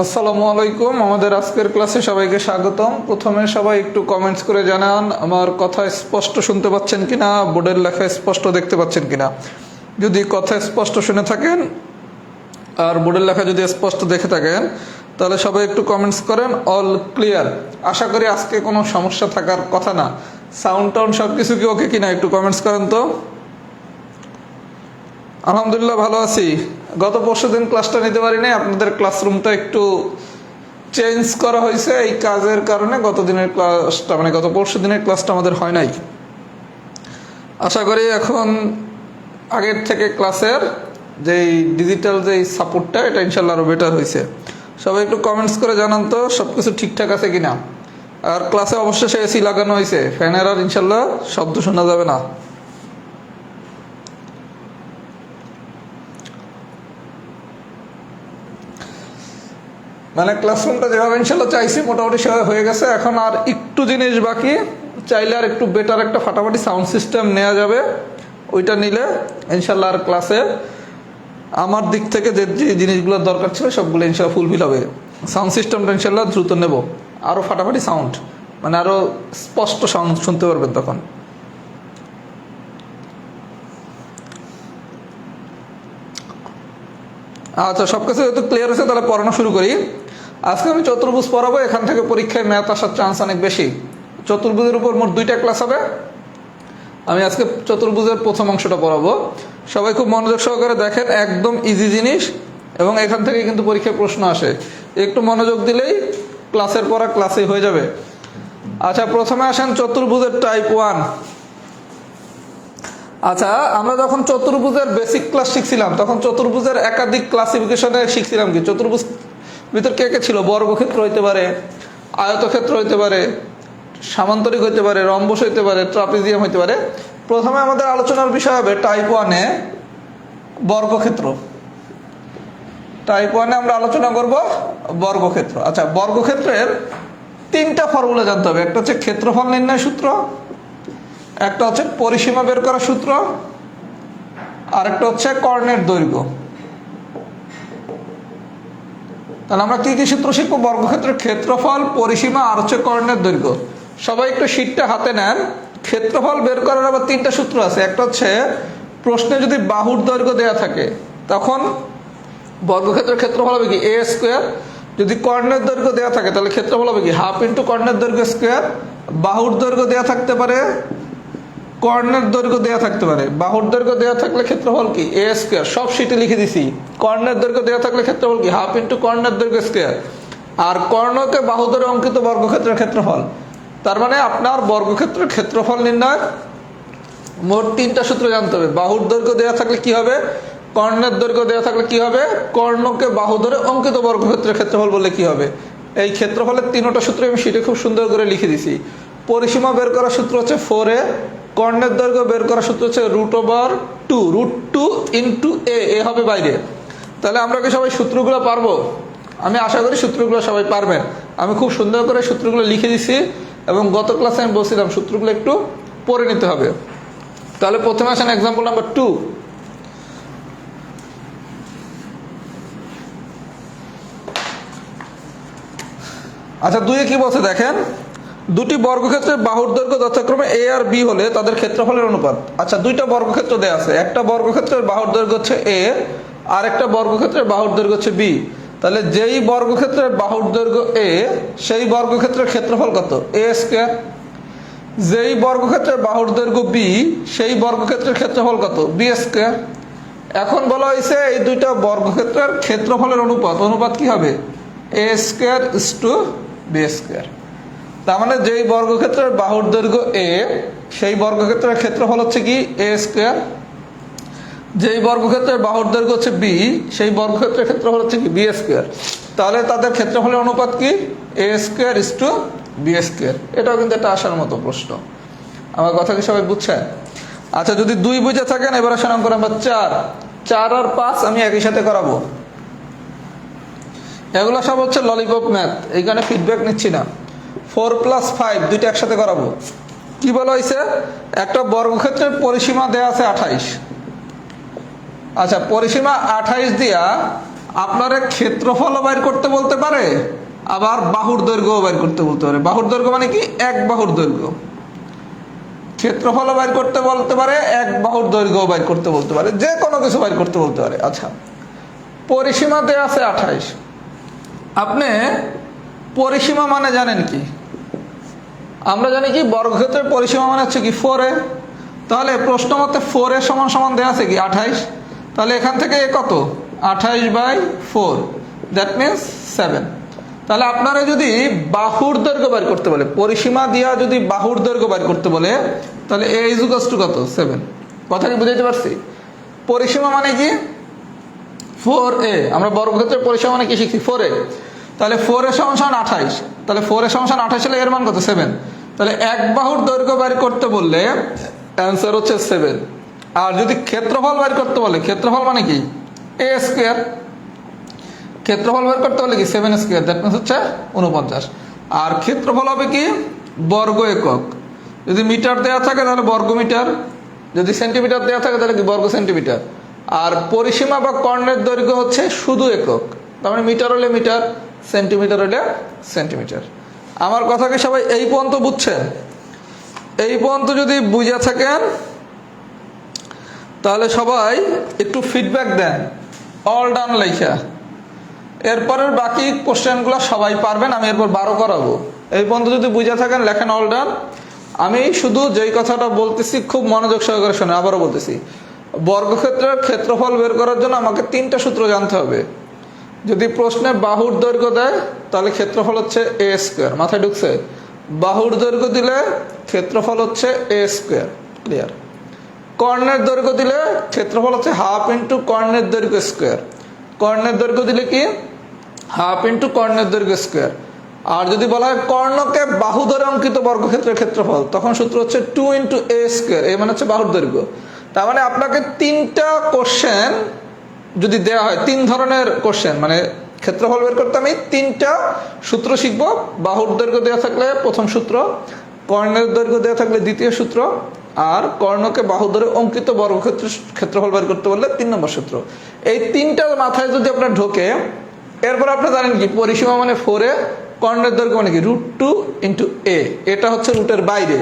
আসসালামু আলাইকুম। আমাদের আজকের ক্লাসে সবাইকে স্বাগতম। প্রথমে সবাই একটু কমেন্টস করে জানান আমার কথা স্পষ্ট শুনতে পাচ্ছেন কিনা, বোর্ডের লেখা স্পষ্ট দেখতে পাচ্ছেন কিনা। যদি কথা স্পষ্ট শুনে থাকেন আর বোর্ডের লেখা যদি স্পষ্ট দেখে থাকেন তাহলে সবাই একটু কমেন্টস করেন অল ক্লিয়ার। আশা করি আজকে কোনো সমস্যা থাকার কথা না। সাউন্ড টাউন্ড সব কিছু কি ওকে কিনা একটু কমেন্টস করেন তো। আলহামদুলিল্লাহ ভালো আছি। গত পরশুদিন ক্লাসটা নিতে পারি নাই, আপনাদের ক্লাসরুমটা একটু চেঞ্জ করা হয়েছে এই কাজের কারণে। গত দিনের ক্লাসটা মানে গত পরশুদিনের ক্লাসটা আমাদের হয় নাই। আশা করি এখন আগের থেকে ক্লাসের যেই ডিজিটাল যেই সাপোর্টটা এটা ইনশাল্লাহ আরও বেটার হয়েছে। সবাই একটু কমেন্টস করে জানান তো সব কিছু ঠিকঠাক আছে কিনা। আর ক্লাসে অবশ্যই এসি লাগানো হয়েছে, ফ্যানের আর ইনশাল্লাহ শব্দ শোনা যাবে না। মানে ক্লাসরুমটা যেভাবে ইনশাল্লাহ চাইছি মোটামুটি সেভাবে হয়ে গেছে। এখন আর একটু জিনিস বাকি, চাইলে আর একটু বেটার একটা ফাটাফাটি সাউন্ড সিস্টেম নেওয়া যাবে। ওইটা নিলে ইনশাল্লাহ আর ক্লাসে আমার দিক থেকে যে যে জিনিসগুলোর দরকার ছিল সবগুলো ইনশাল্লাহ ফুলফিল হবে। সাউন্ড সিস্টেমটা ইনশাল্লাহ দ্রুত নেব, আরও ফাটাফাটি সাউন্ড, মানে আরও স্পষ্ট সাউন্ড শুনতে পারবেন তখন। আচ্ছা, সব কিছু যেহেতু ক্লিয়ার হয়েছে তাহলে পড়ানো শুরু করি। আজকে আমি চতুর্ভুজ পড়াবো। এখান থেকে পরীক্ষায় ম্যাথ আসার চান্স অনেক বেশি। চতুর্ভুজের উপর মোট 2টা ক্লাস হবে। আমি আজকে চতুর্ভুজের প্রথম অংশটা পড়াবো। সবাই খুব মনোযোগ সহকারে দেখেন, একদম ইজি জিনিস এবং এখান থেকে কিন্তু পরীক্ষায় প্রশ্ন আসে। একটু মনোযোগ দিলেই ক্লাসের পড়া ক্লাসেই হয়ে যাবে। আচ্ছা, প্রথমে আসেন চতুর্ভুজের টাইপ 1। আচ্ছা, আমরা যখন চতুর্ভুজের বেসিক ক্লাস শিখছিলাম তখন চতুর্ভুজের একাধিক ক্লাসিফিকেশনে শিখছিলাম কি চতুর্ভুজ ভিতর কে কে ছিল। বর্গক্ষেত্র হইতে পারে, আয়তক্ষেত্র হইতে পারে, সামান্তরিক হইতে পারে, রম্বস হইতে পারে, ট্রাপিজিয়াম হইতে পারে। প্রথমে আমাদের আলোচনার বিষয় হবে টাইপ 1-এ বর্গক্ষেত্র। টাইপ 1-এ আমরা আলোচনা করব বর্গক্ষেত্র। আচ্ছা, বর্গক্ষেত্রের 3টা ফর্মুলা জানতে হবে। একটা হচ্ছে ক্ষেত্রফল নির্ণয় সূত্র, একটা হচ্ছে পরিসীমা বের করার সূত্র, আর একটা হচ্ছে কর্ণের দৈর্ঘ্য। তাহলে আমরা কি কি সূত্র শিখবো? বর্গক্ষেত্রের ক্ষেত্রফল, পরিসীমা আর হচ্ছে কর্ণের দৈর্ঘ্য। সবাই একটু শীটটা হাতে নেন। ক্ষেত্রফল বের করার আবার 3টা সূত্র আছে। একটা হচ্ছে প্রশ্নে যদি বাহুর দৈর্ঘ্য দেওয়া থাকে তখন বর্গক্ষেত্রের ক্ষেত্রফল হবে কি a স্কোয়ার। যদি কর্ণের দৈর্ঘ্য দেওয়া থাকে তাহলে ক্ষেত্রফল হবে কি হাফ ইন্টু কর্ণের দৈর্ঘ্য স্কোয়ার। বাহুর দৈর্ঘ্য দেওয়া থাকতে পারে, কর্ণের দৈর্ঘ্য দেওয়া থাকতে পারে। বাহুর দৈর্ঘ্য দেওয়া থাকলে ক্ষেত্রফল কি a স্কোয়ার, সব শীটে লিখে দিছি। কর্ণের দৈর্ঘ্য দেওয়া থাকলে ক্ষেত্রফল কি হাফ ইন্টু কর্ণের দৈর্ঘ্য স্কোয়ার। আর কর্ণকে বাহু ধরে অঙ্কিত বর্গক্ষেত্রের ক্ষেত্রফল। তার মানে আপনার বর্গক্ষেত্রের ক্ষেত্রফল নির্ণয় মোট 3টা সূত্র জানতে হবে। বাহুর দৈর্ঘ্য দেওয়া থাকলে কি হবে, কর্ণের দৈর্ঘ্য দেওয়া থাকলে কি হবে, কর্ণকে বাহু ধরে অঙ্কিত বর্গক্ষেত্রের ক্ষেত্রফল বলে কি হবে। এই ক্ষেত্রফলের 3টা সূত্র আমি শীটে খুব সুন্দর করে লিখে দিছি। পরিসীমা বের করার সূত্র হচ্ছে 4a, কর্ণের দৈর্ঘ্য বের করার সূত্র হচ্ছে √2, √2 ইন্টু এ হবে বাইরে। তাহলে আমরা কি সবাই সূত্রগুলো পারবো? আমি আশা করি সূত্রগুলো সবাই পারবেন। আমি খুব সুন্দর করে সূত্রগুলো লিখে দিছি এবং গত ক্লাসে আমি বলছিলাম সূত্রগুলো একটু পড়ে নিতে হবে। তাহলে প্রথমে আসেন এক্সাম্পল নাম্বার 2। আচ্ছা, 2-এ কি বলছে দেখেন, দুটি বর্গক্ষেত্রের বাহুর দৈর্ঘ্য যথাক্রমে a আর b হলে তাদের ক্ষেত্রফলের অনুপাত। আচ্ছা, 2টা বর্গক্ষেত্র দেওয়া আছে। একটা বর্গক্ষেত্রের বাহুর দৈর্ঘ্য হচ্ছে a আর একটা বর্গক্ষেত্রের বাহুর দৈর্ঘ্য হচ্ছে b। তাহলে যেই বর্গক্ষেত্রের বাহুর দৈর্ঘ্য a সেই বর্গক্ষেত্রের ক্ষেত্রফল কত, a স্কোয়ার। যেই বর্গক্ষেত্রের বাহুর দৈর্ঘ্য b সেই বর্গক্ষেত্রের ক্ষেত্রফল কত, b স্কোয়ার। এখন বলা হয়েছে এই 2টা বর্গক্ষেত্রের ক্ষেত্রফলের অনুপাত। অনুপাত কি হবে, a square is to b square. তার মানে যেই বর্গক্ষেত্রের বাহুর দৈর্ঘ্য এ, সেই বর্গক্ষেত্রের ক্ষেত্রফল হচ্ছে কি এ স্কোয়ার। যেই বর্গক্ষেত্রের বাহুর দৈর্ঘ্য হচ্ছে বি, সেই বর্গক্ষেত্রের ক্ষেত্রফল হচ্ছে কি বি স্কোয়ার। তাহলে তাদের ক্ষেত্রফলের অনুপাত কি a square is to b square. এটাও কিন্তু একটা আসার মতো প্রশ্ন। আমার কথা কি সবাই বুঝছেন? আচ্ছা, যদি 2 বুঝে থাকেন, এবার আসেন অঙ্ক নাম্বার 4। 4 আর 5 আমি একই সাথে করাবো। এগুলো সব হচ্ছে ললিপপ ম্যাথ, এইখানে ফিডব্যাক নিচ্ছি না। 4 + 5 দুইটা একসাথে করাবো। কি বলা হয়েছে? একটা বর্গক্ষেত্রের পরিসীমা দেয়া আছে 28। আচ্ছা, পরিসীমা 28 দিয়া আপনারা ক্ষেত্রফল বাইর করতে বলতে পারে, আবার বাহুর দৈর্ঘ্য বাইর করতে বলতে পারে। বাহুর দৈর্ঘ্য মানে কি এক বাহুর দৈর্ঘ্য। ক্ষেত্রফল বাইর করতে বলতে পারে, এক বাহুর দৈর্ঘ্য বাইর করতে বলতে পারে, যে কোনো কিছু বাইর করতে বলতে পারে। আচ্ছা, পরিসীমা দেয়া আছে 28। আপনি পরিসীমা মানে জানেন কি? আমরা জানি কি বর্গক্ষেত্রের পরিসীমা মানে হচ্ছে কি 4a। তাহলে প্রশ্ন মতে 4a সমান সমান দেয়া আছে কি 28। তাহলে এখান থেকে কত? 28/4, দ্যাট মিনস 7। তাহলে আপনারা যদি বাহুর দৈর্ঘ্য বের করতে বলে, পরিসীমা দিয়া যদি বাহুর দৈর্ঘ্য বের করতে বলে, তাহলে a = কত? 7। কথা কি বুঝাইতে পারছি? পরিসীমা মানে কি 4a। আমরা বর্গক্ষেত্রের পরিসীমা মানে কি শিখছি? 4a। তাহলে 4a সমান সমান 28। তাহলে 4a সমান সমান 28 হলে এর মান কত? 7। তাহলে এক বাহুর দৈর্ঘ্য বের করতে বললে অ্যান্সার হচ্ছে 7। আর যদি ক্ষেত্রফল বের করতে বলে, ক্ষেত্রফল মানে কি a স্কয়ার। ক্ষেত্রফল বের করতে হলে কি 7 স্কয়ার, দ্যাট মিন্স হচ্ছে 49। আর ক্ষেত্রফল হবে কি বর্গ একক। যদি মিটার দেওয়া থাকে তাহলে বর্গ মিটার, যদি সেন্টিমিটার দেওয়া থাকে তাহলে কি বর্গ সেন্টিমিটার। আর পরিসীমা বা কর্ণের দৈর্ঘ্য হচ্ছে শুধু একক, তার মানে মিটার হলে মিটার, সেন্টিমিটার হলে সেন্টিমিটার। আমার কথা কি সবাই এই পর্যন্ত বুঝছেন? এই পর্যন্ত যদি বুঝে থাকেন তাহলে সবাই একটু ফিডব্যাক দেন, অল ডান লেখা। এরপরের বাকি কোশ্চেনগুলো সবাই পারবেন, আমি এরপর 12 করাবো। এই পর্যন্ত যদি বুঝে থাকেন লেখেন অল ডান। আমি শুধু যেই কথাটা বলতেছি খুব মনোযোগ সহকারে শোনেন, আবারও বলতেছি। বর্গক্ষেত্রের ক্ষেত্রফল বের করার জন্য আমাকে 3টা সূত্র জানতে হবে। যদি প্রশ্নে বাহুর দৈর্ঘ্য দেয় তাহলে ক্ষেত্রফল হচ্ছে a স্কয়ার, মাথায় ঢুকছে? বাহুর দৈর্ঘ্য দিলে ক্ষেত্রফল হচ্ছে a স্কয়ার, ক্লিয়ার? কর্ণের দৈর্ঘ্য দিলে ক্ষেত্রফল হচ্ছে হাফ ইন্টু কর্ণের দৈর্ঘ্য স্কয়ার। কর্ণের দৈর্ঘ্য দিলে কি হাফ ইন্টু কর্ণের দৈর্ঘ্য স্কয়ার। আর যদি বলা হয় কর্ণকে বাহু ধরে অঙ্কিত বর্গক্ষেত্রের ক্ষেত্রফল, তখন সূত্র হচ্ছে 2 × a স্কয়ার। এই মানে হচ্ছে বাহুর দৈর্ঘ্য। তার মানে আপনাকে 3টা কোশ্চেন যদি দেওয়া হয়, 3 ধরনের কোশ্চেন, মানে ক্ষেত্রফল বের করতে আমি 3টা সূত্র শিখবো। বাহুর দৈর্ঘ্য দেওয়া থাকলে প্রথম সূত্র, কর্ণের দৈর্ঘ্য দেওয়া থাকলে দ্বিতীয় সূত্র, আর কর্ণকে বাহু ধরে অঙ্কিত বর্গক্ষেত্রের ক্ষেত্রফল বের করতে বললে 3 নম্বর সূত্র। এই 3টা মাথায় যদি আপনার ঢোকে, এরপর আপনি জানেন কি পরিসীমা মানে 4a, কর্ণের দৈর্ঘ্য মানে কি √2 × a। এটা হচ্ছে রুটের বাইরে।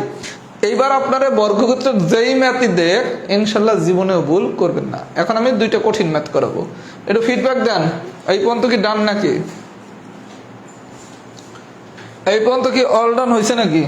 এইবার আপনারা বর্গক্ষেত্রের যেই ম্যাথই দেখ, ইনশাল্লাহ জীবনেও ভুল করবেন না। এখন আমি 2টা কঠিন ম্যাথ করাবো, একটু ফিডব্যাক দেন। এই পর্যন্ত কি ডান নাকি? এই পর্যন্ত কি অল ডান হয়েছে নাকি?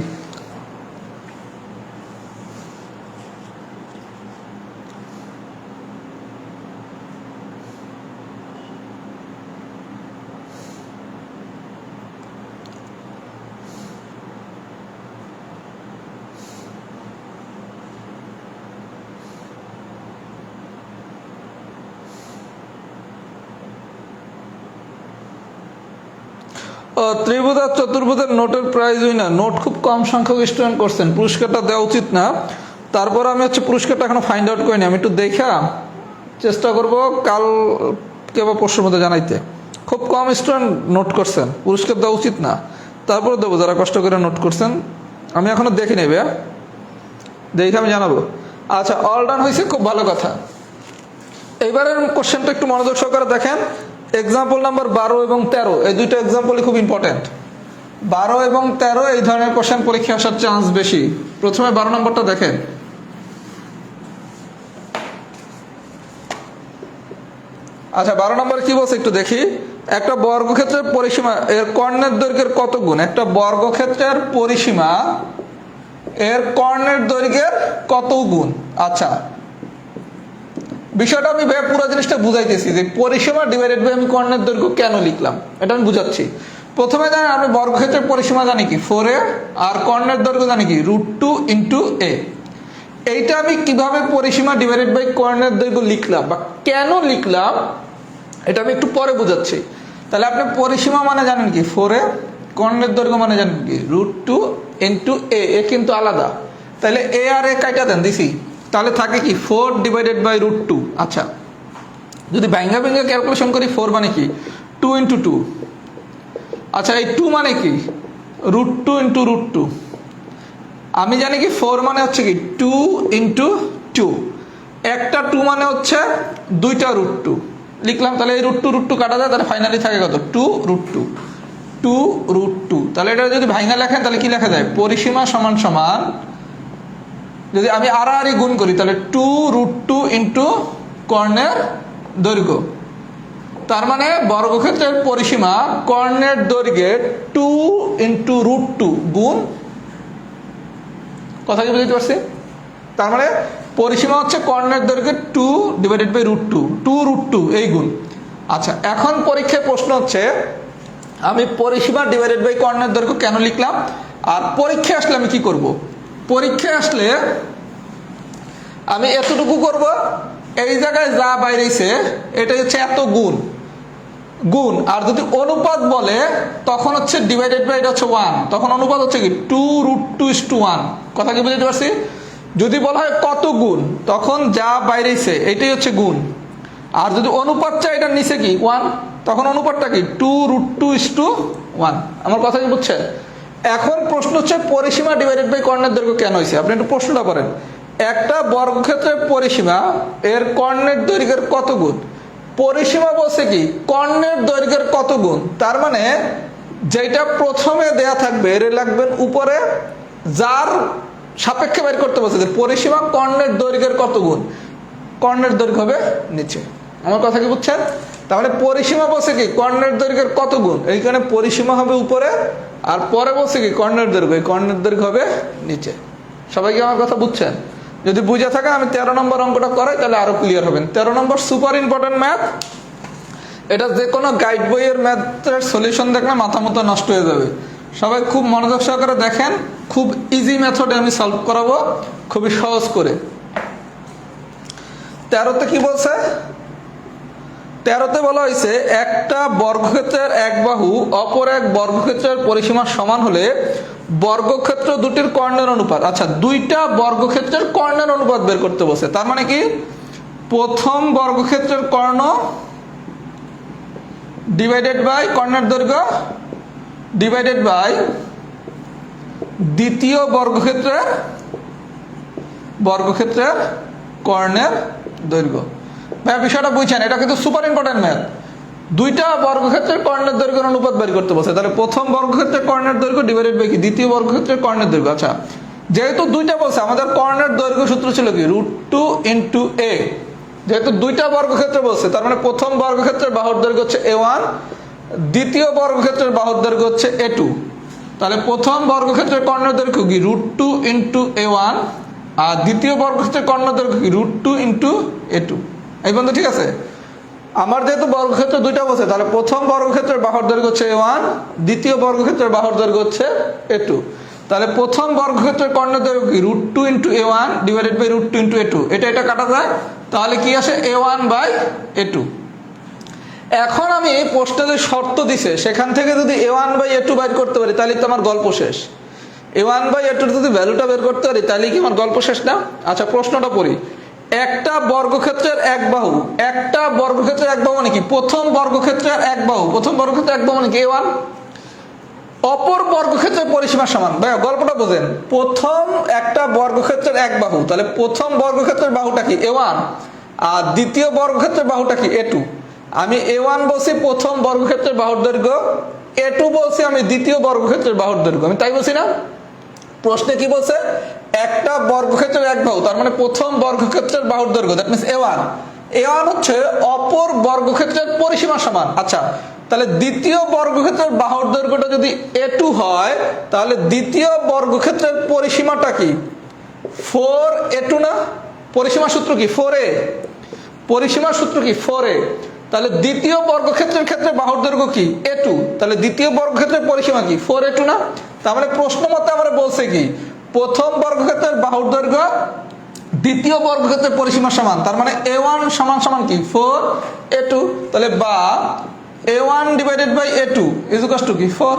ত্রিভুজ আর চতুর্ভুজের নোটের প্রাইজ না, নোট খুব কম সংখ্যক স্টুডেন্ট করছেন, পুরস্কারটা দেওয়া উচিত না। তারপর আমি হচ্ছে পুরস্কারটা এখনো ফাইন্ড আউট করিনি, আমি একটু দেখা চেষ্টা করব কালকে বা পরশুর মধ্যে জানাইতে। খুব কম স্টুডেন্ট নোট করছেন, পুরস্কার দেওয়া উচিত না। তারপরে দেবো যারা কষ্ট করে নোট করছেন। আমি এখনো দেখে নেবে, দেখে আমি জানাবো। আচ্ছা, অল ডান হয়েছে, খুব ভালো কথা। এইবারের কোশ্চেনটা একটু মনোযোগ সহকারে দেখেন। এক্সাম্পল নাম্বার 12 এবং 13, এই দুইটা এক্সাম্পলই খুব ইম্পর্টেন্ট। 12 এবং 13 এই ধরনের কোশ্চেন পরীক্ষা আসার চান্স বেশি। প্রথমে 12 নম্বরটা দেখেন। আচ্ছা, 12 নম্বর কি বলছে একটু দেখি। একটা বর্গক্ষেত্রের পরিসীমা এর কর্ণের দৈর্ঘ্যের কত গুণ? একটা বর্গক্ষেত্রের পরিসীমা এর কর্ণের দৈর্ঘ্যের কত গুণ? আচ্ছা, বিষয়টা আমি পুরো জিনিসটা বুঝাইতেছি যে পরিসীমা ডিভাইডেড বাই আমি কর্ণের দৈর্ঘ্য কেন লিখলাম, এটা আমি বুঝাচ্ছি। প্রথমে জানেন আপনি বর্গক্ষেত্রের পরিসীমা জানি কি 4a, আর কর্ণের দৈর্ঘ্য জানি কি √2 × a। এইটা আমি কিভাবে পরিসীমা ডিভাইডেড বাই কর্ণের দৈর্ঘ্য লিখলাম বা কেন লিখলাম এটা আমি একটু পরে বোঝাচ্ছি। তাহলে আপনি পরিসীমা মানে জানেন কি 4a, কর্ণের দৈর্ঘ্য মানে জানেন কি √2 × a। এ কিন্তু আলাদা, তাহলে a আর a কাইটা দেন দিছি, তাহলে থাকে কি 4 ডিভাইডেড বাই √2। আচ্ছা, যদি ভাঙ্গা ভাঙ্গা ক্যালকুলেশন করি 4 মানে কি 2 × 2। আচ্ছা, এই 2 মানে কি √2 × √2। আমি জানি কি 4 মানে হচ্ছে কি 2 × 2, একটা 2 মানে হচ্ছে দুইটা √2 লিখলাম। তাহলে এই √2 √2 কাটা যায়, তাহলে ফাইনালি থাকে কত 2 √2, 2 √2। তাহলে এটা যদি ভাঙা লেখেন তাহলে কি লেখা যায় পরিসীমা সমান সমান, যদি আমি আড়াআড়ি গুণ করি তাহলে 2 √2 × কর্ণের দৈর্ঘ্য। তার মানে বর্গক্ষেত্রের পরিসীমা কর্ণের দৈর্ঘ্যের 2 × √2 গুণ, কথা কি বুঝতে পারছি? তার মানে পরিসীমা হচ্ছে কর্ণের দৈর্ঘ্যের 2 ডিভাইডেড বাই √2, 2 √2 এই গুণ। আচ্ছা, এখন পরীক্ষায় প্রশ্ন হচ্ছে আমি পরিসীমা ডিভাইডেড বাই কর্ণের দৈর্ঘ্য কেন লিখলাম, আর পরীক্ষায় আসলে আমি কি করব? পরীক্ষায় আসলে আমি এতটুকু করব, এই জায়গায় যা বাইরেছে এটা হচ্ছে এত গুণ গুণ, আর যদি অনুপাত বলে তখন হচ্ছে ডিভাইডেড বাই এটা হচ্ছে 1, তখন অনুপাত হচ্ছে কি 2 √2 = 1। কথা কি বুঝতে পারছি? যদি বলা হয় কত গুণ, তখন যা বাইরেছে এটাই হচ্ছে গুণ, আর যদি অনুপাত চাই এটার নিচে কি 1, তখন অনুপাতটা কি 2 √2 = 1। আমার কথা কি বুঝছেন? এখন প্রশ্ন হচ্ছে পরিসীমা ডিভাইডেড বাই কর্ণের দৈর্ঘ্য কেন হয়েছে। আপনি একটু প্রশ্নটা করেন, একটা বর্গক্ষেত্রের পরিসীমা এর কর্ণের দৈর্ঘ্যের কত গুণ? পরিসীমা বলছে কি কর্ণের দৈর্ঘ্যের কত গুণ, তার মানে যেটা প্রথমে দেয়া থাকবে এর লাগবেন উপরে, যার সাপেক্ষে বের করতে বলছে যে পরিসীমা কর্ণের দৈর্ঘ্যের কত গুণ, কর্ণের দৈর্ঘ্য হবে নিচে। আমার কথা কি বুঝছেন? তাহলে পরিসীমা বলছে কি কর্ণের দৈর্ঘ্যের কত গুণ, এইখানে পরিসীমা হবে উপরে, আর পরে বলছে কি কর্ণের দৈর্ঘ্য, এই কর্ণের দৈর্ঘ্য হবে নিচে। সবাই কি আমার কথা বুঝছেন? যদি বুঝে থাকে আমি 13 নম্বর অঙ্কটা করাই তাহলে আরো ক্লিয়ার হবেন। 13 নম্বর সুপার ইম্পর্টেন্ট ম্যাথ, এটা যে কোনো গাইড বইয়ের ম্যাথের সলিউশন দেখলে মাথা মতো নষ্ট হয়ে যাবে। সবাই খুব মনোযোগ সহকারে দেখেন, খুব ইজি মেথডে আমি সলভ করাবো, খুবই সহজ করে। 13তে কি বলছে? 13তে বলা হয়েছে একটা বর্গক্ষেত্রের এক বাহু অপর এক বর্গক্ষেত্রের পরিসীমা সমান হলে বর্গক্ষেত্র দুটির কর্ণের অনুপাত। আচ্ছা, দুইটা বর্গক্ষেত্রের কর্ণের অনুপাত বের করতে বলছে। তার মানে কি প্রথম বর্গক্ষেত্রের কর্ণ ডিভাইডেড বাই কর্ণের দৈর্ঘ্য ডিভাইডেড বাই দ্বিতীয় বর্গক্ষেত্রের কর্ণের দৈর্ঘ্য। ভাই বিষয়টা বুঝছেন? এটা কিন্তু সুপার ইম্পর্টেন্ট ম্যাথ। দুইটা বর্গক্ষেত্রের কর্ণের দৈর্ঘ্যের অনুপাত বের করতে বলছে, তাহলে প্রথম বর্গক্ষেত্রের কর্ণের দৈর্ঘ্য ডিভাইডেড বাই কি দ্বিতীয় বর্গক্ষেত্রের কর্ণের দৈর্ঘ্য। আচ্ছা, যেহেতু দুইটা বলছে আমাদের কর্ণের দৈর্ঘ্য সূত্র ছিল কি √2 × a। যেহেতু দুইটা বর্গক্ষেত্র বলছে তার মানে প্রথম বর্গক্ষেত্রের বাহুর দৈর্ঘ্য হচ্ছে a1, দ্বিতীয় বর্গক্ষেত্রের বাহুর দৈর্ঘ্য হচ্ছে a2। তাহলে প্রথম বর্গক্ষেত্রের কর্ণের দৈর্ঘ্য কি √2 × a1, আর দ্বিতীয় বর্গক্ষেত্রের কর্ণের দৈর্ঘ্য কি √2 × a2। এই বন্ধু ঠিক আছে? আমার যেহেতু বর্গক্ষেত্র দুইটা বলছে তাহলে প্রথম বর্গক্ষেত্রের বাহুর দৈর্ঘ্য হচ্ছে a1, দ্বিতীয় বর্গক্ষেত্রের বাহুর দৈর্ঘ্য হচ্ছে a2। তাহলে প্রথম বর্গক্ষেত্রের কর্ণের দৈর্ঘ্য কি √2 × a1 ডিভাইডেড বাই √2 × a2। এটা কাটা যায়, তাহলে কি আসে a1/a2। এখন আমি এই প্রশ্নে যে শর্ত দিছে সেখান থেকে যদি a1/a2 বের করতে পারি তাহলে তো আমার গল্প শেষ। a1/a2 যদি ভ্যালুটা বের করতে পারি তাহলে কি আমার গল্প শেষ না? আচ্ছা, প্রশ্নটা পড়ি। একটা বর্গক্ষেত্রের এক বাহু, একটা বর্গক্ষেত্রের এক বাহু মানে কি প্রথম বর্গক্ষেত্রের এক বাহু, প্রথম বর্গক্ষেত্রের এক বাহু মানে কি a1, অপর বর্গক্ষেত্রের পরিসীমা সমান। ভাই গল্পটা বোঝেন, প্রথম একটা বর্গক্ষেত্রের এক বাহু, তাহলে প্রথম বর্গক্ষেত্রের বাহুটা কি a1, আর দ্বিতীয় বর্গক্ষেত্রের বাহুটা কি a2। আমি a1 বলছি প্রথম বর্গক্ষেত্রের বাহুর দৈর্ঘ্য, a2 বলছি আমি দ্বিতীয় বর্গক্ষেত্রের বাহুর দৈর্ঘ্য। আমি তাই বলছি না? প্রশ্নে কি বলছে? একটা বর্গক্ষেত্রের এক বাহু, তার মানে প্রথম বর্গক্ষেত্রের বাহুর দৈর্ঘ্য, দ্যাট মিন্স a1 হচ্ছে অপর বর্গক্ষেত্রের পরিসীমা সমান। আচ্ছা, তাহলে দ্বিতীয় বর্গক্ষেত্রের বাহুর দৈর্ঘ্যটা যদি a2 হয় তাহলে দ্বিতীয় বর্গক্ষেত্রের পরিসীমাটা কি 4a2 না? পরিসীমা সূত্র কি 4a, পরিসীমা সূত্র কি 4a। তাহলে দ্বিতীয় বর্গক্ষেত্রের ক্ষেত্রে বাহুর দৈর্ঘ্য কি a2, তাহলে দ্বিতীয় বর্গক্ষেত্রের পরিসীমা কি 4a2 না? তার মানে প্রশ্ন মতে আমরা বলছে কি প্রথম বর্গক্ষেত্রের বাহুর দৈর্ঘ্য দ্বিতীয় বর্গক্ষেত্রের পরিসীমা সমান, তার মানে a1 সমান সমান কি 4a2, তাহলে বা a1 divided by a2 is equal to কি 4।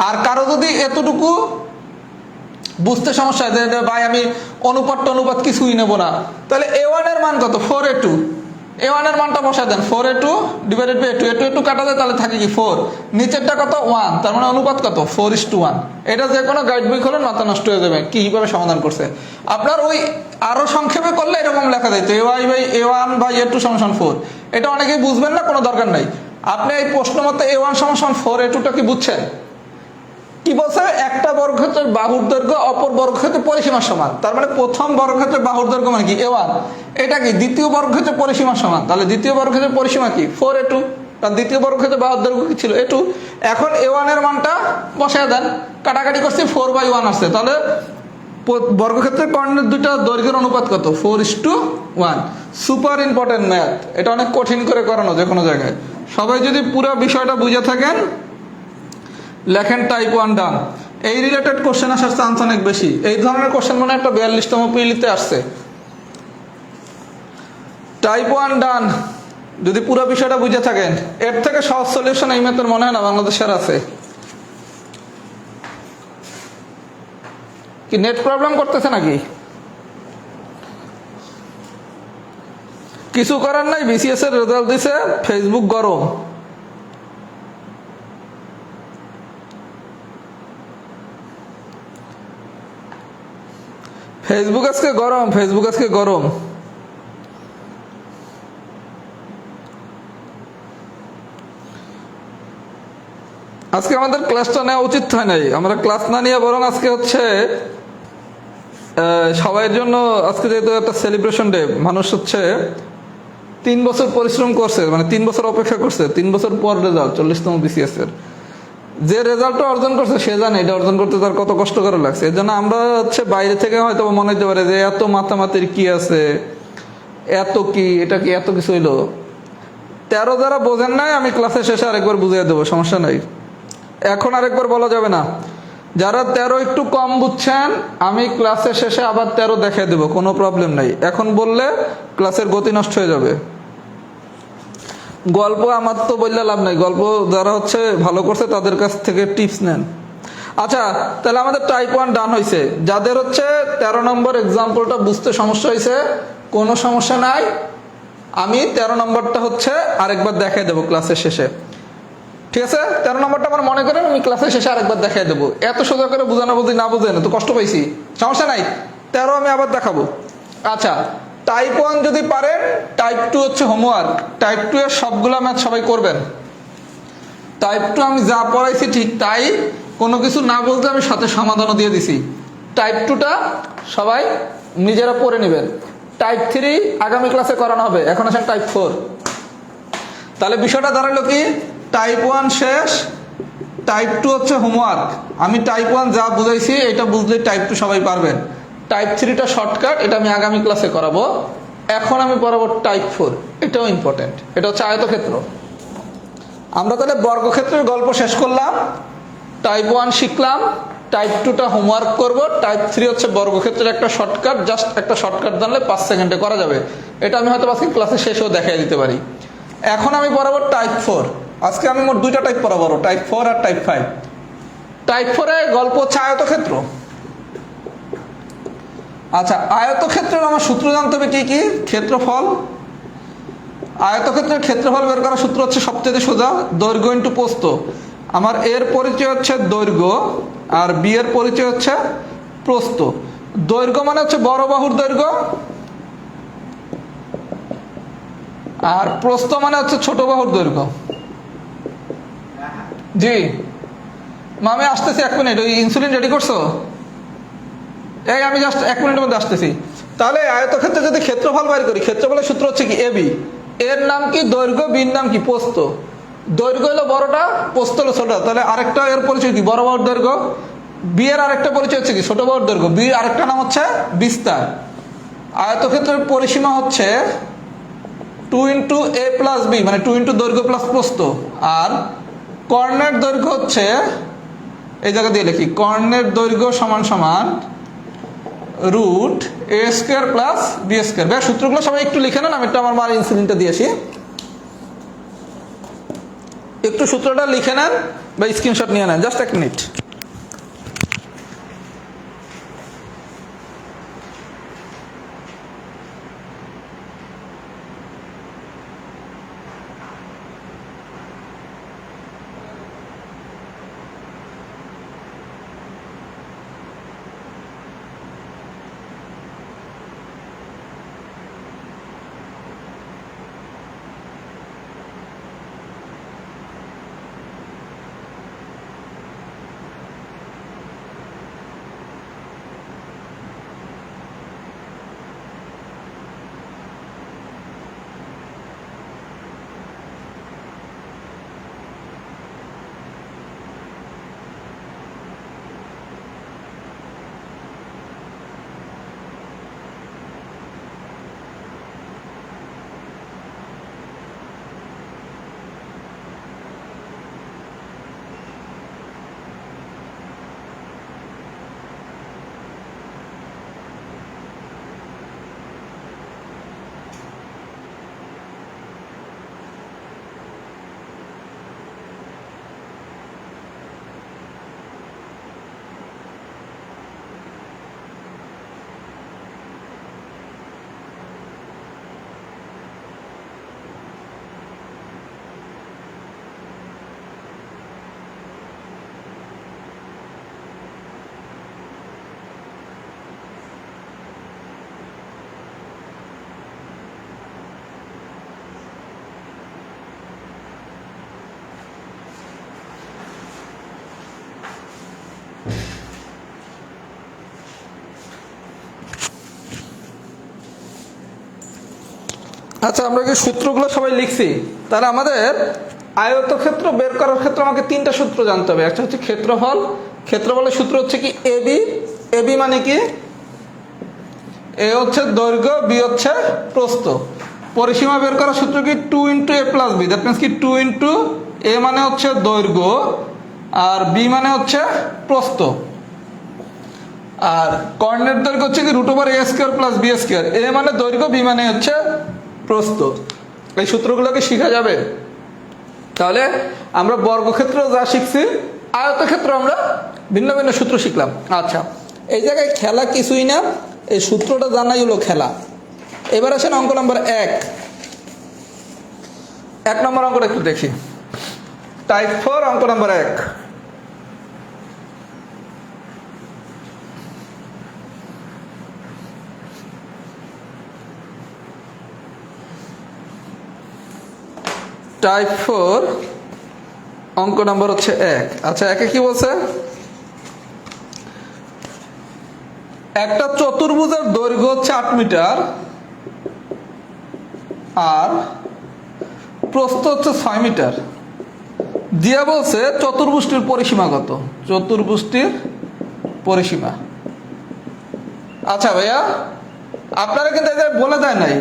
আর কারো যদি এতটুকু বুঝতে সমস্যা হয় যে ভাই আমি অনুপাত কিছুই নেব না, তাহলে a1 এর মান কত 4a2, a1 এর মানটা বসায় দেন 4a2 ডিভাইডেড বাই a2 কাটা যায় তাহলে থাকে কি 4, নিচেরটা কত 1, তার মানে অনুপাত কত 4:1। এটা যে কোনো গাইড বই খোলেন মাথা নষ্ট হয়ে যাবে কিভাবে সমাধান করছে। আপনার ওই আরো সংক্ষেপে করলে এরকম লেখা যায় a1 বাই a2 সমান 4, এটা অনেকেই বুঝবেন না, কোনো দরকার নাই। আপনি এই প্রশ্ন মতে a1 সমান 4a2টা কি বুঝছেন? কি বলছে একটা বর্গক্ষেত্রের বাহুর দৈর্ঘ্য অপর বর্গক্ষেত্রের পরিসীমা সমান, তার মানে প্রথম বর্গক্ষেত্রের বাহুর দৈর্ঘ্য মানে কি a1, এটা কি দ্বিতীয় বর্গক্ষেত্রের পরিসীমা সমান, তাহলে দ্বিতীয় বর্গক্ষেত্রের পরিসীমা কি 4a2, কারণ দ্বিতীয় বর্গক্ষেত্রের বাহুর দৈর্ঘ্য কি ছিল a2। এখন a1 এর মানটা বসায় দেন, কাটাকাটি করছি 4/1 আসছে, তাহলে বর্গক্ষেত্রের কর্ণের দুইটা দৈর্ঘ্যের অনুপাত কত 4:1। সুপার ইম্পর্টেন্ট ম্যাথ, এটা অনেক কঠিন করে করানো যে কোনো জায়গায়। সবাই যদি পুরো বিষয়টা বুঝে থাকেন লেখেন টাইপ 1 ডান। এই রিলেটেড কোশ্চেন আসার চান্স অনেক বেশি, এই ধরনের কোশ্চেন মনে একটা 42তম পিলিতে আসছে। টাইপ 1 ডান যদি পুরো বিষয়টা বুঝে থাকেন, এর থেকে সহজ সলিউশন এই ম্যাথের মনে হয় না বাংলাদেশের আছে। কি নেট প্রবলেম করতেছে নাকি? কিছু করার নাই, বিসিএস এর রেজাল্ট দিছে, ফেসবুক গরম। ফেসবুক আজকে গরম। আজকে আমাদের ক্লাসটা নেওয়া উচিত হয় নাই, আমরা ক্লাস না নিয়ে বরং আজকে হচ্ছে সবাইয়ের জন্য আজকে যেহেতু একটা সেলিব্রেশন ডে, মানুষ হচ্ছে 3 বছর পরিশ্রম করছে, মানে 3 বছর অপেক্ষা করছে, 3 বছর পর রেজাল্ট 40তম বিসিএস এর। যে রেজাল্টটা অর্জন করছে সে জানে এটা অর্জন করতে তার কত কষ্ট করে লাগছে। এর জন্য আমরা হচ্ছে বাইরে থেকে হয়তো মনে হতে পারে যে এত মাতামাতির কি আছে, এত কি এটা কি এত কিছু হইলো। 13 যারা বোঝেন নাই আমি ক্লাসের শেষে আরেকবার বুঝিয়ে দেবো, সমস্যা নাই, এখন আরেকবার বলা যাবে না। যারা 13 একটু কম বুঝছেন আমি ক্লাসের শেষে আবার 13 দেখাই দেবো, কোনো প্রবলেম নাই। এখন বললে ক্লাসের গতি নষ্ট হয়ে যাবে। গল্প আমার তো বললে লাভ নাই, গল্প যারা হচ্ছে ভালো করছে তাদের কাছ থেকে টিপস নেন। আচ্ছা তাহলে আমাদের টাইপ 1 ডান হয়েছে। যাদের হচ্ছে 13 নম্বর এক্সাম্পলটা বুঝতে সমস্যা হয়েছে কোনো সমস্যা নাই, আমি 13 নম্বরটা হচ্ছে আরেকবার দেখাই দেবো ক্লাসের শেষে, ঠিক আছে? 13 নম্বরটা আমার মনে করেন আমি ক্লাসের শেষে আরেকবার দেখাই দেবো। এত সোজা করে বোঝানো বুঝি না বুঝেন তো কষ্ট পাইছি, সমস্যা নাই, 13 আমি আবার দেখাবো। আচ্ছা টাইপ 1 যদি পারেন, টাইপ 2 হচ্ছে হোমওয়ার্ক। টাইপ 2 এর সবগুলো ম্যাথ সবাই করবেন। টাইপ 2 আমি যা পড়াইছি ঠিক তাই, কোনো কিছু না বলতে আমি সাথে সমাধানও দিয়ে দিছি। টাইপ 2টা সবাই নিজেরা পড়ে নেবেন। টাইপ 3 আগামী ক্লাসে করানো হবে, এখন আসেন টাইপ 4। তাহলে বিষয়টা দাঁড়ালো কি, টাইপ 1 শেষ, টাইপ 2 হচ্ছে হোমওয়ার্ক। আমি টাইপ 1 যা বুঝাইছি এটা বুঝলে টাইপ 2 সবাই পারবেন। টাইপ 3টা শর্টকাট, এটা আমি আগামী ক্লাসে করাবো। এখন আমি পড়াবো টাইপ 4, এটাও ইম্পর্টেন্ট, এটা হচ্ছে আয়তক্ষেত্র। আমরা তাহলে বর্গক্ষেত্রের গল্প শেষ করলাম, টাইপ 1 শিখলাম, টাইপ 2টা হোমওয়ার্ক করব, টাইপ 3 হচ্ছে বর্গক্ষেত্রের একটা শর্টকাট, জাস্ট একটা শর্টকাট জানলে 5 সেকেন্ডে করা যাবে। এটা আমি হয়তো আজকে ক্লাসে শেষেও দেখাই দিতে পারি। এখন আমি পড়াবো টাইপ 4। আজকে আমি মোট 2টা টাইপ পড়াবো, টাইপ 4 আর টাইপ 5। টাইপ 4 এ গল্প হচ্ছে আয়তক্ষেত্র। আচ্ছা আয়তক্ষেত্রের আমার সূত্র জানতে হবে কি কি, ক্ষেত্রফল। আয়তক্ষেত্রের ক্ষেত্রফল বের করার সূত্র হচ্ছে সবচেয়ে সোজা, দৈর্ঘ্য ইন্টু প্রস্থ। আমার এর পরিচয় হচ্ছে দৈর্ঘ্য আর বি এর পরিচয় হচ্ছে প্রস্থ। দৈর্ঘ্য মানে হচ্ছে বড় বাহুর দৈর্ঘ্য, আর প্রস্থ মানে হচ্ছে ছোট বাহুর দৈর্ঘ্য। জি মামি আসতেছি 1 মিনিট, ওই ইনসুলিন রেডি করছো? এই আমি জাস্ট 1 মিনিটের মধ্যে আসতেছি। তাহলে আয়তক্ষেত্রে যদি ক্ষেত্রফল বাইর করি, ক্ষেত্রফলের সূত্র হচ্ছে কি এবি, এর নাম কি দৈর্ঘ্য, বির নাম কি প্রস্থ। দৈর্ঘ্য হলো বড়টা, প্রস্থ হলো ছোট, তাহলে আরেকটা এর পরিচয় কি বড় বাহুর দৈর্ঘ্য। বি এর আরেকটা পরিচয় হচ্ছে কি ছোট বাহুর দৈর্ঘ্য, বি আরেকটা নাম হচ্ছে বিস্তার। আয়তক্ষেত্রের পরিসীমা হচ্ছে 2 × a + b মানে 2 × দৈর্ঘ্য প্লাস প্রস্থ, আর কর্ণের দৈর্ঘ্য হচ্ছে এই জায়গা দিয়ে লিখি, কর্ণের দৈর্ঘ্য সমান সমান √a² + b²। ভাই সূত্রগুলো সবাই একটু লিখে নেন, আমি একটু আমার মার ইনসুলিনটা দিয়েছি, একটু সূত্রটা লিখে নেন বা স্ক্রিনশট নিয়ে নেন, জাস্ট 1 মিনিট। আচ্ছা, আমরা কি সূত্রগুলো সবাই লিখছি? তাহলে আমাদের আয়তক্ষেত্র বের করার ক্ষেত্রে আমাকে 3টা সূত্র জানতে হবে। একটা হচ্ছে ক্ষেত্রফল, ক্ষেত্রফলের সূত্র হচ্ছে কি এবি, এবি মানে কি এ হচ্ছে দৈর্ঘ্য, বি হচ্ছে প্রস্থ। পরিসীমা বের করার সূত্র কি 2 × a + b, দ্যাট মিনস কি 2 × a মানে হচ্ছে দৈর্ঘ্য আর বি মানে হচ্ছে প্রস্থ, আর কর্ণের দৈর্ঘ্য হচ্ছে কি √a² + b²। এ মানে দৈর্ঘ্য, বি মানে হচ্ছে প্রস্থ। এই সূত্রগুলোকে শেখা যাবে। তাহলে আমরা বর্গক্ষেত্র যা শিখছি, আয়তক্ষেত্র আমরা ভিন্ন ভিন্ন সূত্র শিখলাম। আচ্ছা, এই জায়গায় খেলা কিছুই না, এই সূত্রটা জানাই হলো খেলা। এবার আসেন অঙ্ক নম্বর 1। 1 নম্বর অঙ্কটা একটু দেখি, টাইপ 4 অঙ্ক নম্বর 1। টাইপ 4 অঙ্ক নম্বর হচ্ছে 1। আচ্ছা, 1-এ কি বলছে? একটা চতুর্ভুজের দৈর্ঘ্য হচ্ছে 8 মিটার আর প্রস্থ হচ্ছে 6 মিটার। দিয়া বলছে চতুর্ভুজটির পরিসীমা কত? চতুর্ভুজটির পরিসীমা। আচ্ছা ভাইয়া, আপনারা কিন্তু এটা বলে দেয় নাই,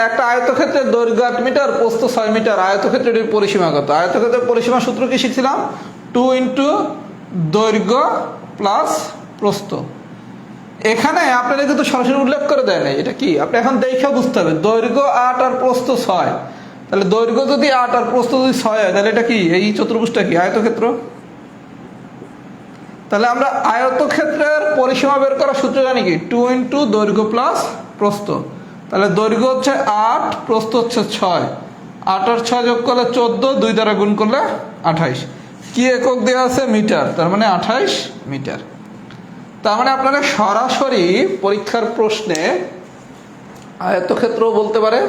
একটা আয়তক্ষেত্রের দৈর্ঘ্য 8 মিটার, প্রস্থ 6 মিটার, আয়তক্ষেত্রের পরিসীমা কত? আয়তক্ষেত্রের পরিসীমা সূত্র কি শিখছিলাম? 2 × দৈর্ঘ্য প্লাস প্রস্থ। এখানে আপনারা কিন্তু সরাসরি উল্লেখ করে দেয় নাই, এটা কি আপনি এখন দেখে বুঝতে হবে। দৈর্ঘ্য 8 আর প্রস্থ 6, তাহলে দৈর্ঘ্য যদি 8 আর প্রস্থ যদি 6 হয়, তাহলে এটা কি, এই চতুর্ভুজটা কি আয়তক্ষেত্র? তাহলে আমরা আয়তক্ষেত্রের পরিসীমা বের করার সূত্র জানি কি 2 × দৈর্ঘ্য প্লাস প্রস্থ। তাহলে দৈর্ঘ্য হচ্ছে 8, প্রস্থ হচ্ছে 6, 8 আর 6 যোগ করলে 14, 2 দ্বারা গুণ করলে 28। কি একক দেওয়া আছে? মিটার, তার মানে 28 মিটার। তার মানে আপনারা সরাসরি পরীক্ষার প্রশ্নে আয়তক্ষেত্রও বলতে পারে,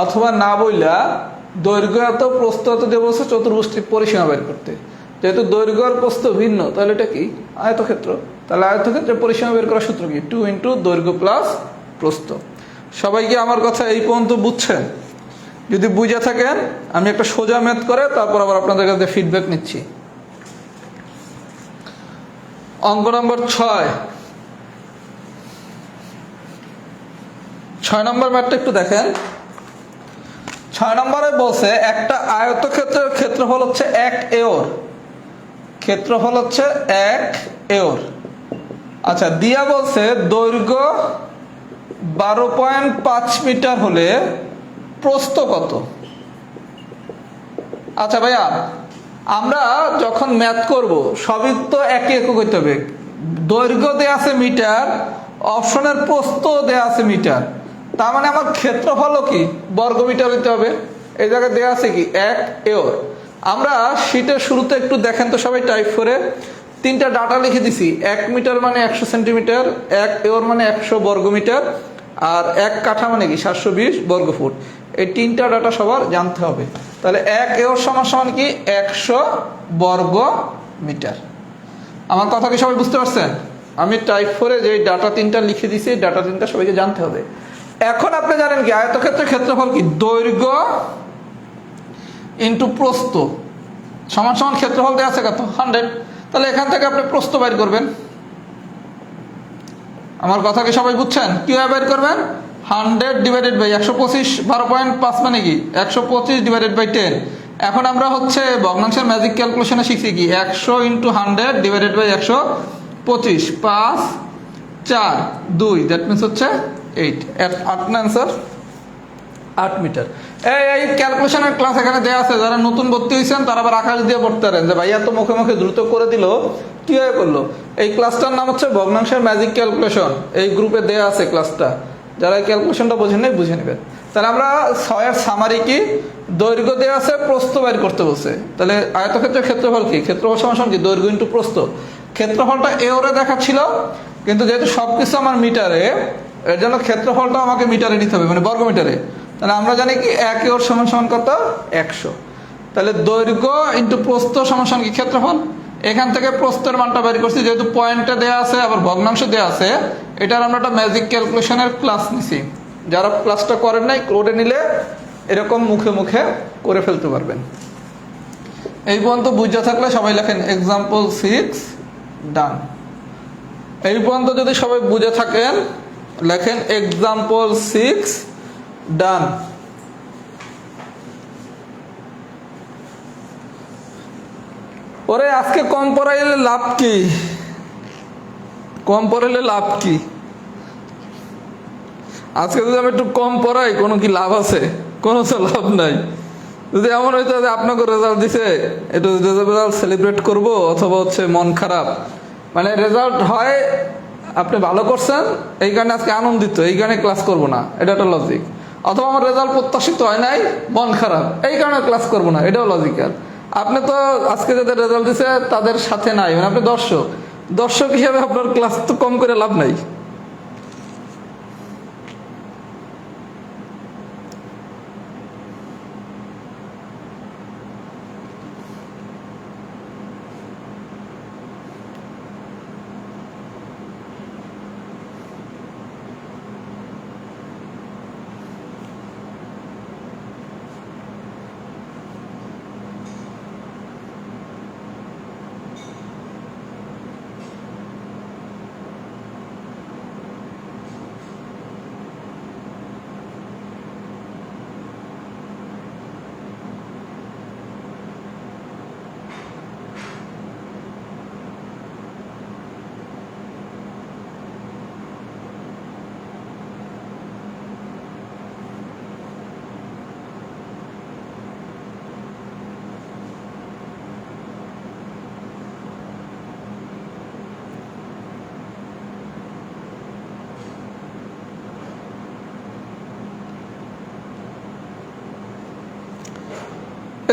অথবা না বইলা দৈর্ঘ্য এত প্রস্থ এত দিয়ে বলছে চতুর্ভুজটির পরিসীমা বের করতে। যেহেতু দৈর্ঘ্য আর প্রস্থ ভিন্ন, তাহলে এটা কি আয়তক্ষেত্র। তাহলে আয়তক্ষেত্রের পরিসীমা বের করার সূত্র কি 2 × দৈর্ঘ্য প্লাস প্রস্থ। সবাই কি আমার কথা এই পর্যন্ত বুঝছেন? যদি বুঝে থাকেন, আমি একটা সোজা ম্যাথ করে তারপর আবার আপনাদের কাছে ফিডব্যাক নিচ্ছি। অঙ্ক নম্বর 6 নম্বর ম্যাথটা একটু দেখেন। 6 নম্বরে বলছে একটা আয়তক্ষেত্রের ক্ষেত্রফল হচ্ছে 1 এওর, ক্ষেত্রফল হচ্ছে 1 এওর। আচ্ছা, দিয়া বলছে দৈর্ঘ্য 12.5 মিটার হলে প্রস্থ কত? আচ্ছা ভাইয়া, আমরা যখন ম্যাথ করব সবই তো একই একক হইতে হবে। দৈর্ঘ্য দেয়া আছে মিটার, অপশনের প্রস্থ দেয়া আছে মিটার, তার মানে আমার ক্ষেত্রফলও কি বর্গ মিটার হইতে হবে। এই জায়গায় দেয়া আছে কি 1 এওর। আমরা শীটের শুরুতে একটু দেখেন তো সবাই টাইপ করে, 3টা ডাটা লিখে দিছি। 1 মিটার মানে 100 সেন্টিমিটার, 1 এওর মানে 100 বর্গ মিটার, আর 1 কাঠা মানে কি 720 বর্গ ফুট। এই 3টা ডাটা সবার জানতে হবে। তাহলে 1 এওর সমান সমান কি 100 বর্গ মিটার। আমার কথা কি সবাই বুঝতে পারছেন? আমি টাইপ করে যে ডাটা 3টা লিখে দিছি, ডাটা 3টা সবাইকে জানতে হবে। এখন আপনি জানেন কি আয়তক্ষেত্রের ক্ষেত্রফল কি দৈর্ঘ্য ইন্টু প্রস্থ সমান সমান ক্ষেত্রফল দেওয়া আছে কত 100। তাহলে এখান থেকে আপনি প্রস্থ বাইর করবেন। আমার কথা কি সবাই বুঝছেন? কিভাবে বাইর করবেন? 100 ডিভাইডেড বাই 125, 12.5 মানে কি 125 ডিভাইডেড বাই 10। এখন আমরা হচ্ছে ভগ্নাংশের ম্যাজিক ক্যালকুলেশনে শিখছি কি 100 into 100 divided by 125, 5 4 2, that means হচ্ছে 8। 8 না অ্যান্সার? 8 মিটার। এই ক্যালকুলেশনের ক্লাস এখানে দেওয়া আছে। যারা নতুন ভর্তি হয়েছেন তারা আবার আকাশ দিয়ে পড়তে পারেন যে ভাইয়া তো মুখে মুখে দ্রুত করে দিল, কিভাবে করলো। এই ক্লাসটার নাম হচ্ছে ভগ্নাংশের ম্যাজিক ক্যালকুলেশন। এই গ্রুপে দেওয়া আছে ক্লাসটা, যারা এই ক্যালকুলেশনটা বোঝেন নাই বুঝে নেবেন। তাহলে আমরা 6-এর সামারি কি দৈর্ঘ্য দেওয়া আছে, প্রস্থ বাইর করতে বলছে। তাহলে আয়তক্ষেত্রের ক্ষেত্রফল কি? ক্ষেত্রফল সমান কি দৈর্ঘ্য ইন্টু প্রস্থ। ক্ষেত্রফলটা এওরে দেখাচ্ছিল, কিন্তু যেহেতু সবকিছু আমার মিটারে, এর জন্য ক্ষেত্রফলটা আমাকে মিটারে নিতে হবে, মানে বর্গ মিটারে। তাহলে আমরা জানি কি 1 এওর সমান সমান কত 100। তাহলে দৈর্ঘ্য ইন্টু প্রস্থ সমান সমান কি ক্ষেত্রফল। এখান থেকে প্রস্থের মানটা বের করছি, যেহেতু পয়েন্টে দেওয়া আছে আবার ভগ্নাংশ দেওয়া আছে। এটার আমরা একটা ম্যাজিক ক্যালকুলেশনের ক্লাস নিছি। যারা ক্লাসটা করেন নাই করে নিলে এরকম মুখে মুখে করে ফেলতে পারবেন। এই পর্যন্ত বুঝা থাকলে সবাই লেখেন এক্সাম্পল 6 ডান। এই পর্যন্ত যদি সবাই বুঝে থাকেন লেখেন এক্সাম্পল 6 ডান। ওরে আজকে কম পড়াইলে লাভ কি? কম পড়াইলে লাভ কি? আজকে যদি আমি একটু কম পড়াই কোনো কি লাভ আছে? কোনো তো লাভ নাই। যদি এমন হইতো যে আপনাকে রেজাল্ট দিছে, একটু রেজাল্ট সেলিব্রেট করব, অথবা হচ্ছে মন খারাপ, মানে রেজাল্ট হয় আপনি ভালো করছেন এই কারণে আজকে আনন্দিত, এই কারণে ক্লাস করব না, এটা একটা লজিক। অথবা আমার রেজাল্ট প্রত্যাশিত হয় নাই, মন খারাপ, এই কারণে ক্লাস করব না, এটাও লজিক্যাল। আপনি তো আজকে যাদের রেজাল্ট দিছে তাদের সাথে নাই, মানে আপনি দর্শক। দর্শক হিসাবে আপনার ক্লাস তো কম করে লাভ নাই।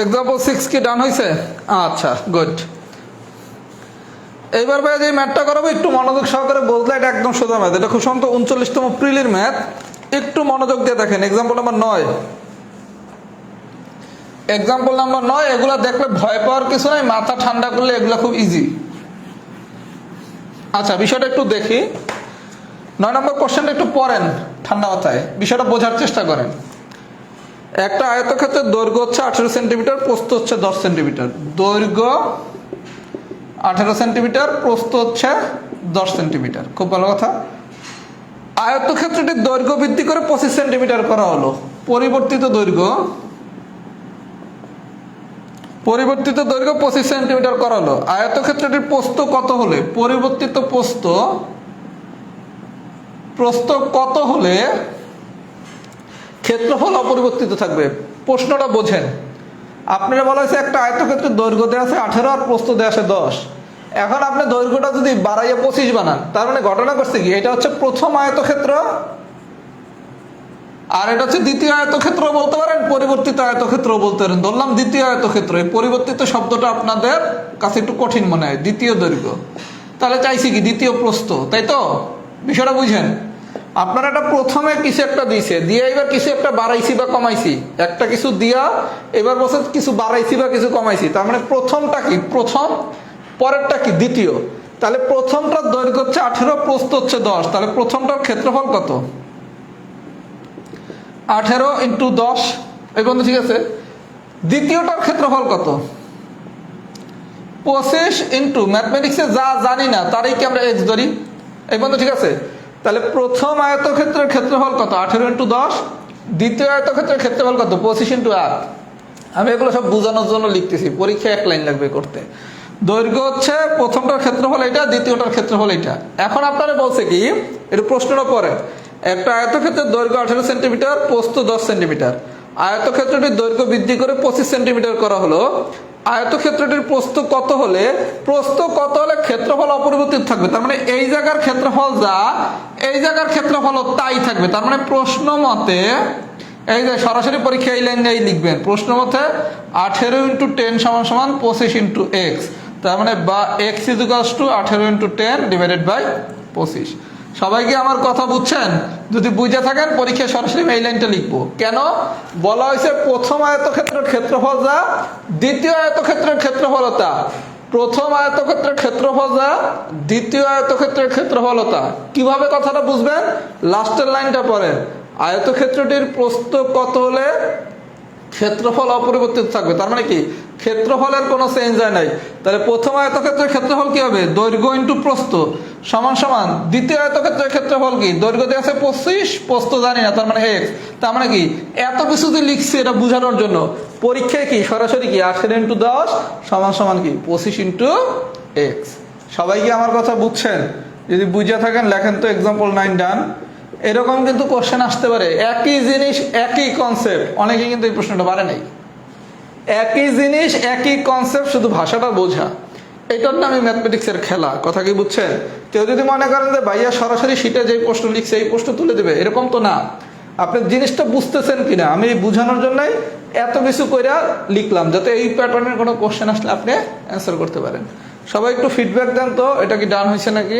এক্সাম্পল 6 কি ডান হয়েছে? আচ্ছা, গুড। এইবার ভাই যে ম্যাথটা করাবো একটু মনোযোগ সহকারে বললে, এটা একদম সোজা ম্যাথ। এটা খুব সম্ভবত 39তম প্রিলির ম্যাথ। একটু মনোযোগ দিয়ে দেখেন। Example number 9। এক্সাম্পল নাম্বার 9, এগুলা দেখলে ভয় পাওয়ার কিছু নাই, মাথা ঠান্ডা করলে এগুলা খুব ইজি। আচ্ছা, বিষয়টা একটু দেখি। 9 নম্বর কোশ্চেনটা একটু পড়েন ঠান্ডা মাথায়, বিষয়টা বোঝার চেষ্টা করেন। একটা আয়তক্ষেত্রের দৈর্ঘ্য হচ্ছে 18 সেন্টিমিটার, প্রস্থ হচ্ছে 10 সেন্টিমিটার। দৈর্ঘ্য 18 সেন্টিমিটার, প্রস্থ হচ্ছে 10 সেন্টিমিটার। খুব ভালো কথা। আয়তক্ষেত্রটির দৈর্ঘ্য বৃদ্ধি করে 25 সেন্টিমিটার করা হলো। পরিবর্তিত দৈর্ঘ্য পরিবর্তিত দৈর্ঘ্য 25 সেন্টিমিটার করা হলো। আয়তক্ষেত্রটির প্রস্থ কত হলে পরিবর্তিত প্রস্থ কত হলে ক্ষেত্রফল অপরিবর্তিত থাকবে? প্রশ্নটা বোঝেন। আপনারা বলা হয়েছে একটা আয়তক্ষেত্রের দৈর্ঘ্য দেওয়া আছে 18 আর প্রস্থ দেওয়া আছে 10। এখন আপনি দৈর্ঘ্যটা যদি বাড়াইয়া 25 বানান, তার মানে ঘটনা করছে কি, এটা হচ্ছে প্রথম আয়তক্ষেত্র আর এটা হচ্ছে দ্বিতীয় আয়তক্ষেত্র বলতে পারেন, পরিবর্তিত আয়তক্ষেত্র বলতে পারেন। ধরলাম দ্বিতীয় আয়তক্ষেত্র, এই পরিবর্তিত শব্দটা আপনাদের কাছে একটু কঠিন মনে হয়। দ্বিতীয় দৈর্ঘ্য তাহলে চাইছি কি দ্বিতীয় প্রস্থ, তাই তো? বিষয়টা বুঝেন। আপনারা একটা প্রথমে কিছু একটা দিয়েছে, দিয়ে এবার কিছু একটা বাড়াইছি বা কমাইছি, একটা কিছু দিয়া এবার বলছে কিছু বাড়াইছি বা কিছু কমাইছি, তার মানে প্রথমটা কি প্রথম, পরেরটা কি দ্বিতীয়। তাহলে প্রথমটার দৈর্ঘ্য হচ্ছে 18, প্রস্থ হচ্ছে 10, তাহলে প্রথমটার ক্ষেত্রফল কত? 18 × 10। এই বন্ধু ঠিক আছে। দ্বিতীয়টার ক্ষেত্রফল কত? 25 ইন্টু ম্যাথমেটিক্সে যা জানি না তারই কি আমরা এক্স ধরি। এই বন্ধু ঠিক আছে। তাহলে প্রথম আয়তক্ষেত্রের ক্ষেত্রফল কত? 18 × 10। দ্বিতীয় আয়তক্ষেত্রের ক্ষেত্রফল কত? 25 × 8। আমি এগুলো সব বোঝানোর জন্য লিখতেছি, পরীক্ষায় 1 লাইন লাগবে করতে। দৈর্ঘ্য হচ্ছে প্রথমটার ক্ষেত্রফল এটা, দ্বিতীয়টার ক্ষেত্রফল এটা। এখন আপনারা বলছে কি, এটা প্রশ্নটা পরে, একটা আয়তক্ষেত্রের দৈর্ঘ্য 18 সেন্টিমিটার, প্রস্থ 10 সেন্টিমিটার। আয়তক্ষেত্রটির দৈর্ঘ্য বৃদ্ধি করে 25 সেন্টিমিটার করা হলো। আয়তক্ষেত্রটির প্রস্থ কত হলে ক্ষেত্রফল অপরিবর্তিত থাকবে? তার মানে এই জায়গার ক্ষেত্রফল যা, এই জায়গার ক্ষেত্রফল তাই থাকবে। তার মানে প্রশ্ন মতে, এই যে সরাসরি পরীক্ষা এই লাইন দিয়ে লিখবেন, প্রশ্ন মতে 18 × 10 = 25 × x। তার মানে বা x = 18 × 10 / 25। সবাই কি আমার কথা বুঝছেন? যদি বুঝে থাকেন পরীক্ষায় সরাসরি এই লাইনটা লিখবো। কেন বলা হয়েছে? প্রথম আয়তক্ষেত্রের ক্ষেত্রফল যা, দ্বিতীয় আয়তক্ষেত্রের ক্ষেত্রফল তা। প্রথম আয়তক্ষেত্রের ক্ষেত্রফল যা, দ্বিতীয় আয়তক্ষেত্রের ক্ষেত্রফল তা। কিভাবে কথাটা বুঝবেন? লাস্টের লাইনটা পড়েন, আয়তক্ষেত্রটির প্রস্থ কত হলে ক্ষেত্রফল অপরিবর্তিত থাকবে। তার মানে কি ক্ষেত্রফলের কোনো চেঞ্জ হয় নাই। তাহলে প্রথম আয়তক্ষেত্রের ক্ষেত্রফল কি হবে? দৈর্ঘ্য ইন্টু প্রস্থ সমান দ্বিতীয় আয়তক্ষেত্রের ক্ষেত্রফল কি? দৈর্ঘ্য দিয়ে আছে 25, প্রস্থ জানি না, তার মানে x। তার মানে কি এত কিছু যে লিখছি এটা বোঝানোর জন্য, পরীক্ষায় কি সরাসরি কি 18 × 10 = কি 25 × x। সবাই কি আমার কথা বুঝছেন? যদি বুঝে থাকেন লেখেন তো এক্সাম্পল 9 ডান। এরকম কিন্তু কোশ্চেন আসতে পারে, একই জিনিস একই কনসেপ্ট। অনেকে কিন্তু এই প্রশ্নটা পারে নাই। একই জিনিস একই কনসেপ্ট, শুধু ভাষাটা বোঝা। এটার নামই ম্যাথমেটিক্সের খেলা। কথা কি বুঝছেন? কেউ যদি মনে করেন যে ভাইয়া সরাসরি শীটে যে প্রশ্ন লিখছে এই প্রশ্ন তুলে দেবে, এরকম তো না। আপনি জিনিসটা বুঝতেছেন কিনা আমি বোঝানোর জন্যই এত কিছু কইরা লিখলাম, যাতে এই প্যাটার্নের কোনো কোশ্চেন আসলে আপনি অ্যান্সার করতে পারেন। সবাই একটু ফিডব্যাক দেন তো, এটা কি ডান হয়েছে নাকি?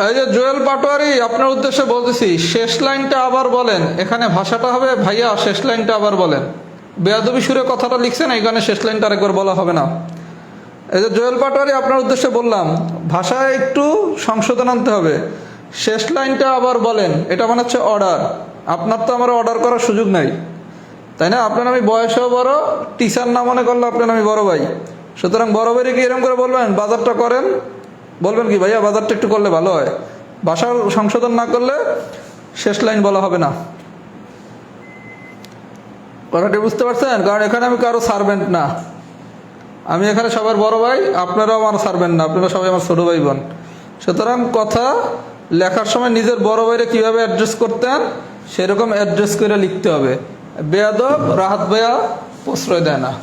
এই যে জুয়েল পাটোয়ারি, আপনার উদ্দেশ্যে বলতেছি, শেষ লাইনটা আবার বলেন। এখানে ভাষাটা হবে ভাইয়া শেষ লাইনটা আবার বলেন। বেয়াদবি সুরে কথাটা লিখছেন, এইখানে শেষ লাইনটা আরেকবার বলা হবে না। এই যে জুয়েল পাটোয়ারি, আপনার উদ্দেশ্যে বললাম, ভাষায় একটু সংশোধন আনতে হবে। শেষ লাইনটা আবার বলেন, এটা মানে হচ্ছে অর্ডার। আপনার তো আমার অর্ডার করার সুযোগ নাই, তাই না? আপনার আমি বয়সেও বড়, টিচার না মনে করলে আপনার আমি বড় ভাই। সুতরাং বড় ভাইরে কি এরকম করে বলবেন বাজারটা করেন? বলবেন কি ভাইয়া বাজারটা একটু করলে ভালো হয়? ভাষার সংশোধন না করলে শেষ লাইন বলা হবে না। কথাটি বুঝতে পারছেন? কারণ এখানে আমি কারো সার্ভেন্ট না, আমি এখানে সবার বড় ভাই, আপনারাও আমার সার্ভেন্ট না, আপনারা সবাই আমার ছোট ভাই বোন। সুতরাং কথা লেখার সময় নিজের বড় ভাইরে কিভাবে অ্যাড্রেস করতেন সেরকম অ্যাড্রেস করে লিখতে হবে। বেয়াদব রাহাত ভাইয়া প্রশ্রয় দেয় না।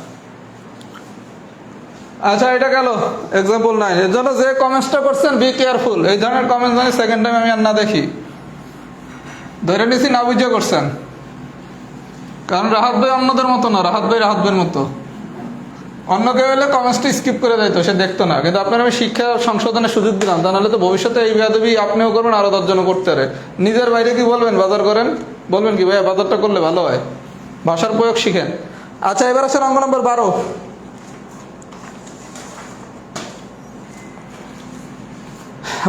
আচ্ছা, এটা গেল এক্সাম্পল 9। এর জন্য যে কমেন্টসটা করছেন বি কেয়ারফুল। এই ধরনের কমেন্টস মানে সেকেন্ড টাইম আমি আর না দেখি। ধরে নিছি না বুঝে করছেন, কারণ রাহাত ভাই অন্যদের মতো না, রাহাত ভাইয়ের মতো। অন্য কেউ হলে কমেন্টসটা স্কিপ করে দিত, সে দেখতো না। কিন্তু আপনার আমি শিক্ষা সংশোধনের সুযোগ দিলাম, তা নাহলে তো ভবিষ্যতে এই বেয়াদবি আপনিও করবেন, আরো 10 জন করতে পারে। নিজের বাইরে কি বলবেন বাজার করেন, বলবেন কি ভাইয়া বাজারটা করলে ভালো হয়। ভাষার প্রয়োগ শিখেন। আচ্ছা, এবার আছে অঙ্ক নম্বর 12।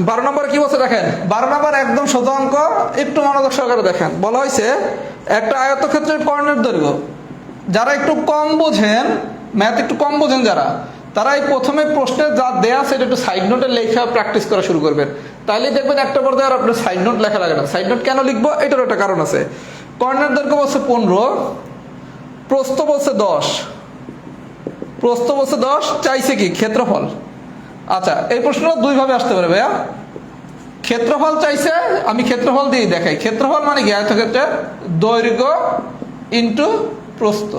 12 নম্বরে কি বলছে দেখেন, 12 নম্বর একদম সোজা অঙ্ক, একটু মনোযোগ সহকারে দেখেন। বলা হয়েছে একটা আয়তক্ষেত্রের কর্ণের দৈর্ঘ্য, যারা একটু কম বোঝেন ম্যাথ, একটু কম বোঝেন যারা, তারা এই প্রথমে প্রশ্নে যা দেয়া সেটা একটু সাইড নোটে লেখা প্র্যাকটিস করা শুরু করবেন। তাইলে দেখবেন একটা পর্যায়ে আর আপনার সাইড নোট লেখা লাগে না। সাইড নোট কেন লিখবো, এটারও একটা কারণ আছে। কর্ণের দৈর্ঘ্য বলছে 15, প্রস্থ বলছে 10, প্রস্থ বলছে 10, চাইছে কি ক্ষেত্রফল। আচ্ছা, এই প্রশ্নটা দুইভাবে আসতে পারে ভাইয়া। ক্ষেত্রফল চাইছে, আমি ক্ষেত্রফল দিয়ে দেখাই। ক্ষেত্রফল মানে কি, আয়তক্ষেত্রের দৈর্ঘ্য ইন্টু প্রস্থ।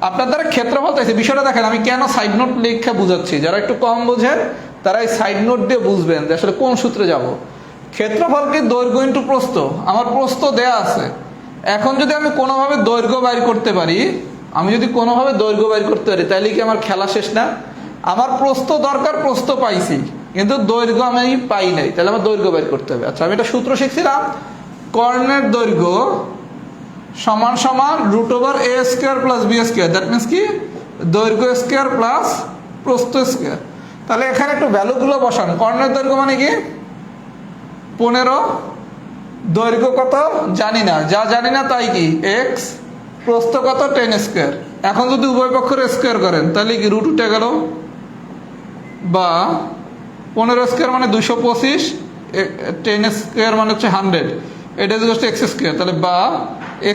আপনার দ্বারা ক্ষেত্রফল চাইছে, বিষয়টা দেখেন আমি কেন সাইড নোট লিখে বুঝাচ্ছি। যারা একটু কম বোঝেন তারা এই সাইড নোট দিয়ে বুঝবেন যে আসলে কোন সূত্রে যাব। ক্ষেত্রফল কি দৈর্ঘ্য ইন্টু প্রস্থ, আমার প্রস্থ দেয়া আছে। এখন যদি আমি কোনোভাবে দৈর্ঘ্য বাইর করতে পারি, তাহলে কি আমার খেলা শেষ না? আমার প্রস্থ দরকার, প্রস্থ পাইছি, কিন্তু দৈর্ঘ্য আমি পাই নাই, তাহলে আমার দৈর্ঘ্য বের করতে হবে। আচ্ছা, আমি একটা সূত্র শিখছিলাম, কর্ণের দৈর্ঘ্য সমান সমান √a² + b²। দ্যাট মিনস কি, দৈর্ঘ্য স্কোয়ার প্লাস প্রস্থ স্কোয়ার। তাহলে এখানে একটু ভ্যালুগুলো বসান। কর্ণের দৈর্ঘ্য মানে কি 15, দৈর্ঘ্য কত জানি না, যা জানি না তাই কি x, প্রস্থ কত 10²। এখন যদি উভয় পক্ষের স্কোয়ার করেন তাহলে কি √ উঠে গেল, বা 15² মানে 225, 10² মানে হচ্ছে 100, এটা ইজ টু x²। তাহলে বা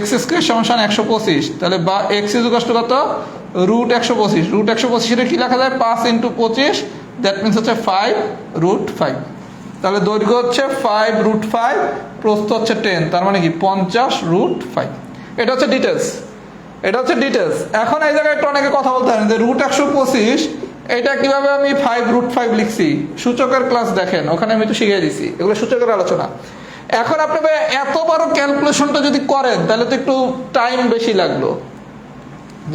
x² সমান 125, তাহলে বা x ইজ টু কত √125। √125 এর কি লেখা যায় 5 × 25, দ্যাট মিনস হচ্ছে 5√5। তাহলে দৈর্ঘ্য হচ্ছে 5√5, প্রস্থ হচ্ছে 10, তার মানে কি 50√5। এটা হচ্ছে ডিটেলস। এখন এই জায়গায় একটু অনেকে কথা বলতে পারেন যে √125 এটা কিভাবে আমি 5√5 লিখছি। সূচকের ক্লাস দেখেন, ওখানে আমি তো শিখিয়ে দিছি, এগুলো সূচকের আলোচনা। এখন আপনি এত বড় ক্যালকুলেশনটা যদি করেন তাহলে তো একটু টাইম বেশি লাগলো।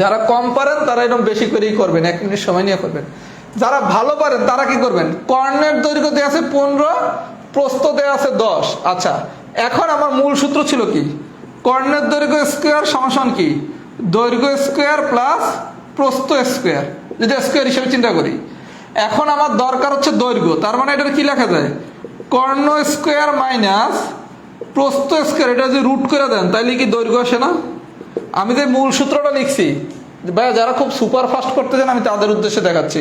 যারা কম পারেন তারা এরকম বেশি করেই করবেন, 1 মিনিট সময় নিয়ে করবেন। যারা ভালো পারেন তারা কি করবেন, কর্ণের দৈর্ঘ্য দেওয়া আছে 15, প্রস্থ দেওয়া আছে 10। আচ্ছা, এখন আমার মূল সূত্র ছিল কি, কর্ণের দৈর্ঘ্য স্কোয়ার সমান কি দৈর্ঘ্য স্কোয়ার প্লাস প্রস্থ স্কোয়ার, যদি স্কোয়ার হিসেবে চিন্তা করি। এখন আমার দরকার হচ্ছে দৈর্ঘ্য, তার মানে এটা কি লেখা যায়, কর্ণ স্কোয়ার মাইনাস প্রস্থ স্কোয়ার। এটা যদি রুট করে দেন তাহলে কি দৈর্ঘ্য আসে না? আমি যে মূল সূত্রটা লিখছি, ভাই যারা খুব সুপার ফাস্ট করতে চান আমি তাদের উদ্দেশ্যে দেখাচ্ছি।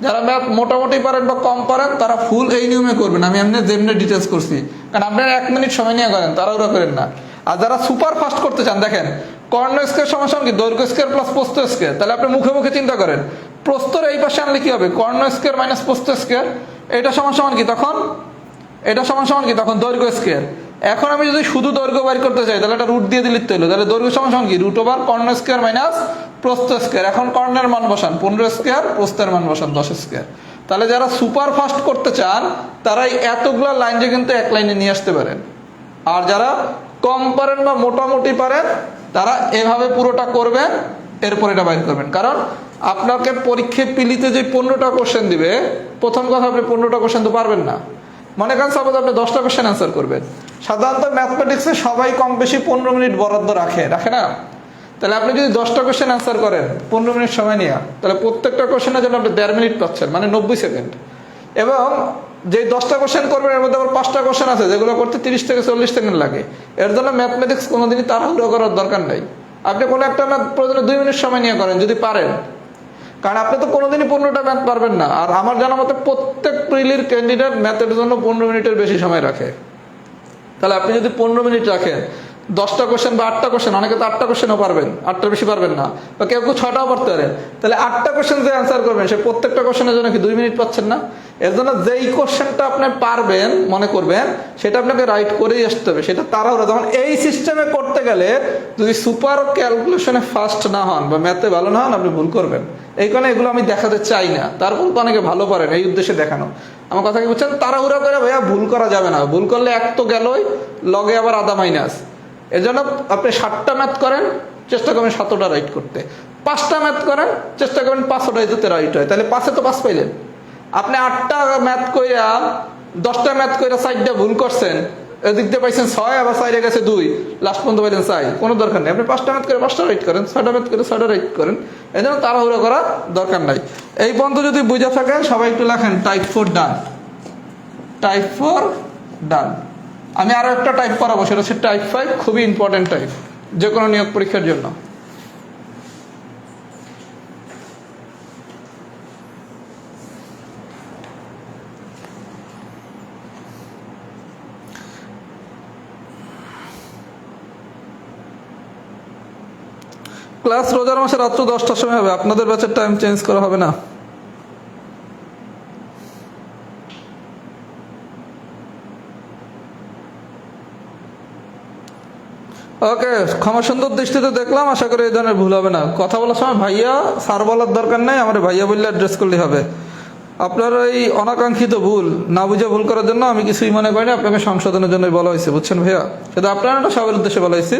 যারা ম্যাথ মোটামুটি পারেন বা কম পারেন তারা ফুল এই নিয়মে করবেন, আমি এমনি যেমনি ডিটেলস করছি। কারণ আপনারা 1 মিনিট সময় নিয়ে করেন, তারা ওরা করেন না। আর যারা সুপার ফাস্ট করতে চান, দেখেন কর্ণ স্কোয়ার সমান কি দৈর্ঘ্য স্কোয়ার প্লাস প্রস্থ স্কোয়ার। তাহলে আপনি মুখে মুখে চিন্তা করেন, প্রস্থর এই পাশে আনলে কি হবে, কর্ণ স্কোয়ার মাইনাস প্রস্থ স্কোয়ার। এটা সমান কি তখন, দৈর্ঘ্য স্কোয়ার। এখন আমি যদি শুধু দৈর্ঘ্য বের করতে চাই তাহলে এটা রুট দিয়ে দিলে হলো, তাহলে দৈর্ঘ্য সমান কি √ কর্ণ স্কোয়ার মাইনাস প্রস্থ স্কোয়ার। এখন কর্ণের মান বসান 15², প্রস্থের মান বসান 10²। তাহলে যারা সুপার ফাস্ট করতে চান তারা এতগুলা লাইন যে কিন্তু এক লাইনে নিয়ে আসতে পারেন। আর যারা কম পারেন বা মোটামুটি পারেন তারা এভাবে পুরোটা করবেন, এরপর এটা বাইর করবেন। কারণ আপনাকে পরীক্ষায় পিলিতে যে 15টা কোশ্চেন দিবে, প্রথম কথা আপনি 15টা কোশ্চেন তো পারবেন না। মনে করেন সাপোজ আপনি 10টা কোশ্চেন অ্যান্সার করবেন, সাধারণত ম্যাথমেটিক্সে সবাই কম বেশি 15 মিনিট বরাদ্দ রাখে না? তাহলে আপনি যদি 10টা কোশ্চেন অ্যান্সার করেন 15 মিনিট সময় নিয়ে, তাহলে প্রত্যেকটা কোশ্চেনের জন্য আপনি 1.5 মিনিট পাচ্ছেন, মানে 90 সেকেন্ড। এবং যে 10টা কোশ্চেন করবেন এর মধ্যে আবার 5টা কোশ্চেন আছে যেগুলো করতে 30 থেকে 40 সেকেন্ড লাগে। এর জন্য ম্যাথমেটিক্স কোনোদিনই তাড়াহুড়ো করার দরকার নাই। আপনি কোনো একটা ম্যাথ প্রয়োজনে 2 মিনিট সময় নিয়ে করেন যদি পারেন, কারণ আপনি তো কোনোদিনই 15টা ম্যাথ পারবেন না। আর আমার জানা মতে প্রত্যেক প্রিলির ক্যান্ডিডেট ম্যাথের জন্য 15 মিনিটের বেশি সময় রাখে। তাহলে আপনি যদি 15 মিনিট রাখেন, 10টা কোশ্চেন বা 8টা কোশ্চেন, অনেকে তো 8টা কোশ্চেনও পারবেন, 8টার বেশি পারবেন না, বা কেউ 6টাও পারতে পারেন, তাহলে 8টা কোশ্চেন যে অ্যান্সার করবেন সে প্রত্যেকটা কোশ্চেনের জন্য কি 2 মিনিট পাচ্ছেন না? এর জন্য যেই কোশ্চেনটা আপনি পারবেন মনে করবেন সেটা আপনাকে রাইট করেই আসতে হবে, সেটা তাড়াহুড়ো। তখন এই সিস্টেমে করতে গেলে যদি সুপার ক্যালকুলেশনে ফাস্ট না হন বা ম্যাথে ভালো না হন, আপনি ভুল করবেন। এই কারণে এগুলো আমি দেখাতে চাই না, তারপর তো অনেকে ভালো পারেন, এই উদ্দেশ্যে দেখানো। আমার কথা কি বুঝছেন? তাড়াহুড়ো করে ভাইয়া ভুল করা যাবে না, ভুল করলে এক তো গেলই, লগে আবার আধা মাইনাস। এর জন্য আপনি 7টা ম্যাথ করেন, চেষ্টা করবেন 7টা রাইট করতে। 5টা ম্যাথ করেন, চেষ্টা করবেন 5টাই যাতে রাইট হয়, তাহলে 5-এ তো 5 পাইলেন। আপনি 8টা ম্যাথ কইরা 10টা ম্যাথ কইরা 4টা ভুল করছেন, এদিক দিয়ে পাইছেন 6, আবার 4-এ গেছে 2, লাস্ট পর্যন্ত পাইলেন 4। কোনো দরকার নেই, আপনি 5টা ম্যাথ করে 5টা রাইট করেন, 6টা ম্যাথ করে 6টা রাইট করেন। এই জন্য তাড়াহুড়ো করার দরকার নাই। এই পর্যন্ত যদি বুঝে থাকেন সবাই একটু লেখেন টাইপ 4 ডান। টাইপ 4 ডান। আমি আরো একটা টাইপ পড়াবো, সেটা হচ্ছে টাইপ 5, খুবই ইম্পর্টেন্ট টাইপ যে কোনো নিয়োগ পরীক্ষার জন্য। ক্লাস রোজার মাসে রাত্র 10টার সময় হবে, আপনাদের ব্যাচের টাইম চেঞ্জ করা হবে না। ওকে, ক্ষমা সুন্দর দৃষ্টিতে দেখলাম, আশা করি এই ধরনের ভুল হবে না। কথা বলার সময় ভাইয়া স্যার বলার দরকার নেই, আমার ভাইয়া বললে অ্যাড্রেস করলেই হবে। আপনার এই অনাকাঙ্ক্ষিত ভুল না বুঝে ভুল করার জন্য আমি কিছুই মনে করি না, আপনাকে সংশোধনের জন্যই বলা হয়েছে, বুঝছেন ভাইয়া? সেটা আপনার না সবার উদ্দেশ্যে বলা হয়েছে।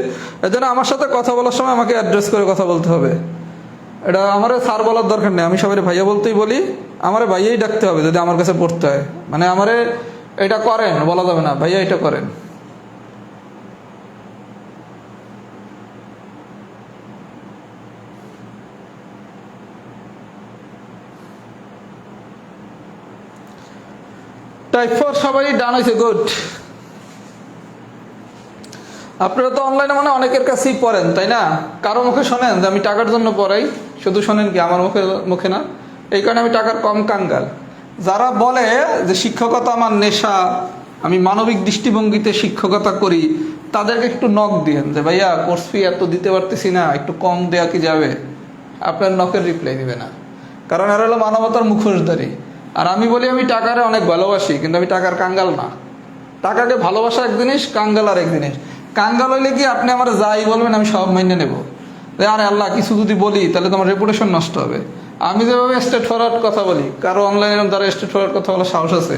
এই জন্য আমার সাথে কথা বলার সময় আমাকে অ্যাড্রেস করে কথা বলতে হবে। এটা আমার স্যার বলার দরকার নেই, আমি সবাই ভাইয়া বলতেই বলি, আমার ভাইয়াই ডাকতে হবে যদি আমার কাছে পড়তে হয়। মানে আমারে এটা করেন বলা যাবে না, ভাইয়া এটা করেন। টাইপ 4 সবাই ডান হয়েছে, গুড। আপনারা তো অনলাইনে মানে অনেকের কাছেই পড়েন, তাই না? কারো মুখে শোনেন যে আমি টাকার জন্য পড়াই, শুধু শোনেন কি আমার মুখে না? এই কারণে আমি টাকার কম কাঙ্গাল। যারা বলে যে শিক্ষকতা আমার নেশা, আমি মানবিক দৃষ্টিভঙ্গিতে শিক্ষকতা করি, তাদেরকে একটু নক দিয়েন যে ভাইয়া কোর্স ফি এত দিতে পারতেছি না, একটু কম দেওয়া কি যাবে? আপনার নকের রিপ্লাই দিবে না, কারণ এরা হলো মানবতার মুখোশধারী। আর আমি বলি আমি টাকারে অনেক ভালোবাসি, কিন্তু আমি টাকার কাঙ্গাল না। টাকাকে ভালোবাসা এক জিনিস, কাঙ্গাল আর এক জিনিস। কাঙ্গাল হইলে কি আপনি আমার যাই বলবেন আমি সব মাইনে নেব, আরে আল্লাহ কিছু যদি বলি তাহলে তোমার রেপুটেশন নষ্ট হবে। আমি যেভাবে স্ট্রেট ফরওয়ার্ড কথা বলি, কারো অনলাইনে দ্বারা স্ট্রেট ফরওয়ার্ড কথা বলার সাহস আছে,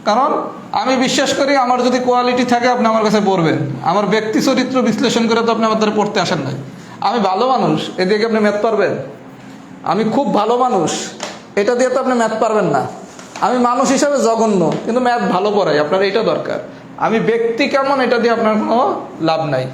কারণ আমি বিশ্বাস করি আমার যদি কোয়ালিটি থাকে আপনি আমার কাছে পড়বেন। আমার ব্যক্তি চরিত্র বিশ্লেষণ করে তো আপনি আমার দ্বারা পড়তে আসেন নাই। আমি ভালো মানুষ, এদিকে আপনি ম্যাথ পারবেন? আমি খুব ভালো মানুষ, এটা দিয়ে তো আপনি ম্যাথ পারবেন না। আমি মানুষ হিসাবে জঘন্য, কিন্তু ম্যাথ ভালো পড়াই, আপনার এটা দরকার। আমি ব্যক্তি কেমন এটা দিয়ে আপনার কোনো লাভ নাই,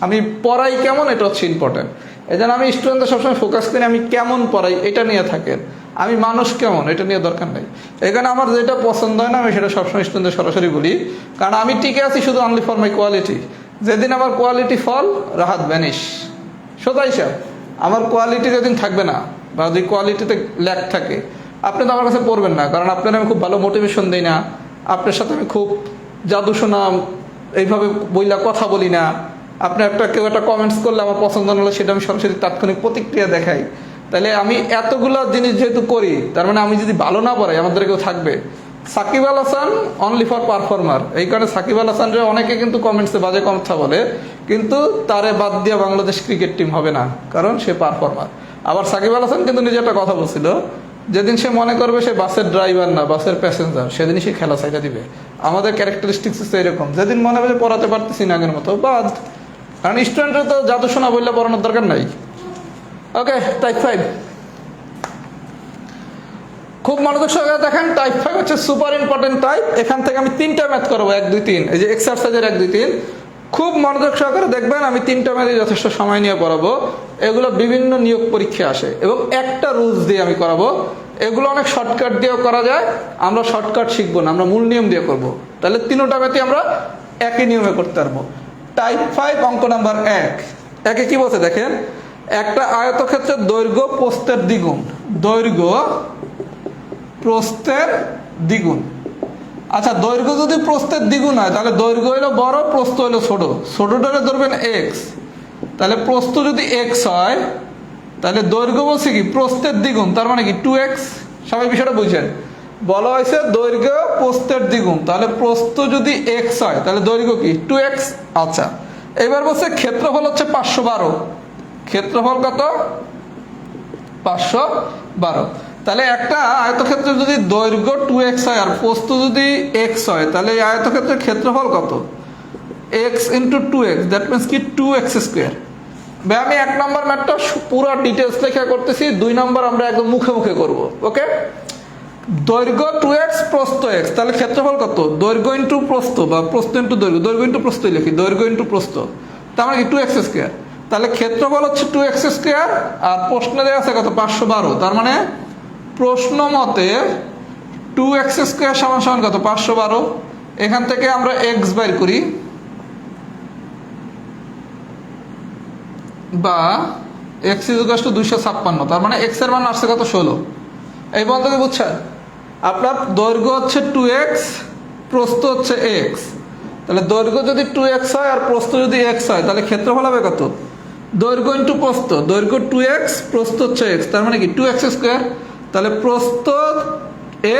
আমি পড়াই কেমন এটা হচ্ছে ইম্পর্টেন্ট। এই জন্য আমি স্টুডেন্টদের সবসময় ফোকাস করি আমি কেমন পড়াই এটা নিয়ে থাকেন, আমি মানুষ কেমন এটা নিয়ে দরকার নেই। এখানে আমার যেটা পছন্দ হয় না আমি সেটা সবসময় স্টুডেন্টদের সরাসরি বলি, কারণ আমি টিকে আছি শুধু অনলি ফর মাই কোয়ালিটি। যেদিন আমার কোয়ালিটি ফল, রাহাত ভ্যানিশ। সোজাই স্যার, আমার কোয়ালিটি যেদিন থাকবে না বা যদি কোয়ালিটিতে ল্যাক থাকে, আপনি তো আমার কাছে পড়বেন না, কারণ আপনার আমি খুব ভালো মোটিভেশন দিই না, আপনার সাথে আমি খুব জাদু শোনা এইভাবে বইলা কথা বলি না। আপনি কেউ একটা কমেন্টস করলে আমার পছন্দ না হলে সেটা আমি সরাসরি তাৎক্ষণিক প্রতিক্রিয়া দেখাই। তাহলে আমি এতগুলো জিনিস যেহেতু করি, তার মানে আমি যদি ভালো না পড়াই আমাদের কেউ থাকবে? Shakib Al Hasan only for performer, এই কারণে সাকিব আল হাসানরে অনেকে কিন্তু কমেন্টসে বাজে কথা বলে, কিন্তু তারে বাদ দিয়ে বাংলাদেশ ক্রিকেট টিম হবে না, কারণ সে পারফর্মার। আবার সাকিব আল হাসান কিন্তু নিজে একটা কথা বলছিল, যেদিন সে মনে করবে সে বাসের ড্রাইভার না বাসের প্যাসেঞ্জার, সেদিনই সে খেলা চাইটা দিবে। আমাদের ক্যারেক্টারিস্টিক্স হচ্ছে এরকম, যেদিন মনে হবে যে পড়াতে পারতেছি না আগের মতো বাদ, কারণ স্টুডেন্টের তো জাদু শোনা বললে পড়ানোর দরকার নাই। ওকে, টাইপ 5 খুব মনোযোগ সহকারে দেখেন। টাইপ 5 হচ্ছে সুপার ইম্পর্টেন্ট টাইপ। এখান থেকে আমি 3টা ম্যাথ করবো, 1 2 3, এই যে এক্সারসাইজের 1 2 3। খুব মনোযোগ সহকারে দেখবেন, আমি 3টা ম্যাথই যথেষ্ট সময় নিয়ে পড়াবো। এগুলো বিভিন্ন নিয়োগ পরীক্ষায় আসে এবং একটা রুলস দিয়ে আমি করাবো। এগুলো অনেক শর্টকাট দিয়েও করা যায়, আমরা শর্টকাট শিখবো না, আমরা মূল নিয়ম দিয়ে করব। তাহলে 3টা ম্যাথই আমরা একই নিয়মে করতে পারবো। টাইপ 5 অঙ্ক নাম্বার 1 একে কি বলছে দেখেন, একটা আয়তক্ষেত্রের দৈর্ঘ্য প্রস্থের দ্বিগুণ, দৈর্ঘ্য প্রস্থের দ্বিগুণ। আচ্ছা, দৈর্ঘ্য যদি প্রস্থের দ্বিগুণ হয় তাহলে দৈর্ঘ্য হলো বড়, প্রস্থ হলো ছোট। ছোটটারে ধরবেন এক্স, তাহলে প্রস্থ যদি এক্স হয় তাহলে দৈর্ঘ্য বলছে কি প্রস্থের দ্বিগুণ, তার মানে কি 2x। সবাই বিষয়টা বুঝছেন? বলা হয়েছে দৈর্ঘ্য প্রস্থের দ্বিগুণ, তাহলে প্রস্থ যদি এক্স হয় তাহলে দৈর্ঘ্য কি 2x। আচ্ছা, এবার বলছে ক্ষেত্রফল হচ্ছে 512। ক্ষেত্রফল কত? 512। তাহলে একটা আয়তক্ষেত্রে যদি দৈর্ঘ্য 2x হয় আর প্রস্থ যদি x হয়, তাহলে এই আয়তক্ষেত্রের ক্ষেত্রফল কত? x into 2x, that means কি 2x স্কোয়ার। ভাই আমি 1 নম্বর ম্যাথটা পুরো ডিটেলস লেখা করতেছি, 2 নম্বর আমরা একদম মুখে মুখে করব। ওকে, দৈর্ঘ্য 2x, প্রস্থ x, তাহলে ক্ষেত্রফল কত? দৈর্ঘ্য ইন্টু প্রস্থ বা প্রস্থ ইন্টু দৈর্ঘ্য, দৈর্ঘ্য ইন্টু প্রস্থ লিখি, দৈর্ঘ্য ইন্টু প্রস্থ, তার মানে কি 2x স্কোয়ার। তাহলে ক্ষেত্রফল হচ্ছে 2x স্কোয়ার, আর প্রশ্নে দেওয়া আছে কত? 512। তার মানে প্রশ্ন মতে 2x² সমান সমান কত 512। এখান থেকে আমরা x বের করি, বা x = 256, তার মানে x এর মান আসছে কত 16। এই পর্যন্ত কি বুঝছেন? আপনার দৈর্ঘ্য হচ্ছে 2x, প্রস্থ হচ্ছে x। তাহলে দৈর্ঘ্য যদি 2x হয় আর প্রস্থ যদি x হয়, তাহলে ক্ষেত্রফল হবে কত? দৈর্ঘ্য ইন্টু প্রস্থ। দৈর্ঘ্য 2x, প্রস্থ হচ্ছে x, তার মানে কি 2x²। তাহলে প্রস্থ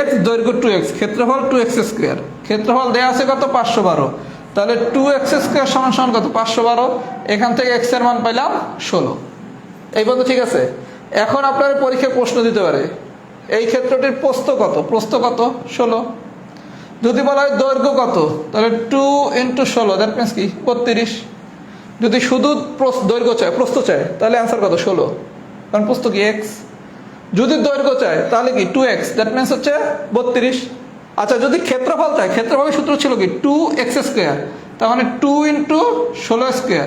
x, দৈর্ঘ্য 2x, ক্ষেত্রফল 2x²। ক্ষেত্রফল দেয়া আছে কত 512। তাহলে 2x² সমান সমান কত 512। এখান থেকে x এর মান পাইলাম 16। এই পর্যন্ত ঠিক আছে? এখন আপনার পরীক্ষায় প্রশ্ন দিতে পারে এই ক্ষেত্রটির প্রস্থ কত? প্রস্থ কত 16। যদি বলা হয় দৈর্ঘ্য কত, তাহলে 2 × 16, দ্যাট মিনস কি 32। যদি শুধু দৈর্ঘ্য চায়, প্রস্থ চায়, তাহলে অ্যান্সার কত 16, কারণ প্রস্থ কি x। যদি দৈর্ঘ্য চায় তাহলে কি 2x, দ্যাট মিনস হচ্ছে 32। আচ্ছা, যদি ক্ষেত্রফল চায়, ক্ষেত্রফলের সূত্র ছিল কি 2x², তার মানে 2 × 16²।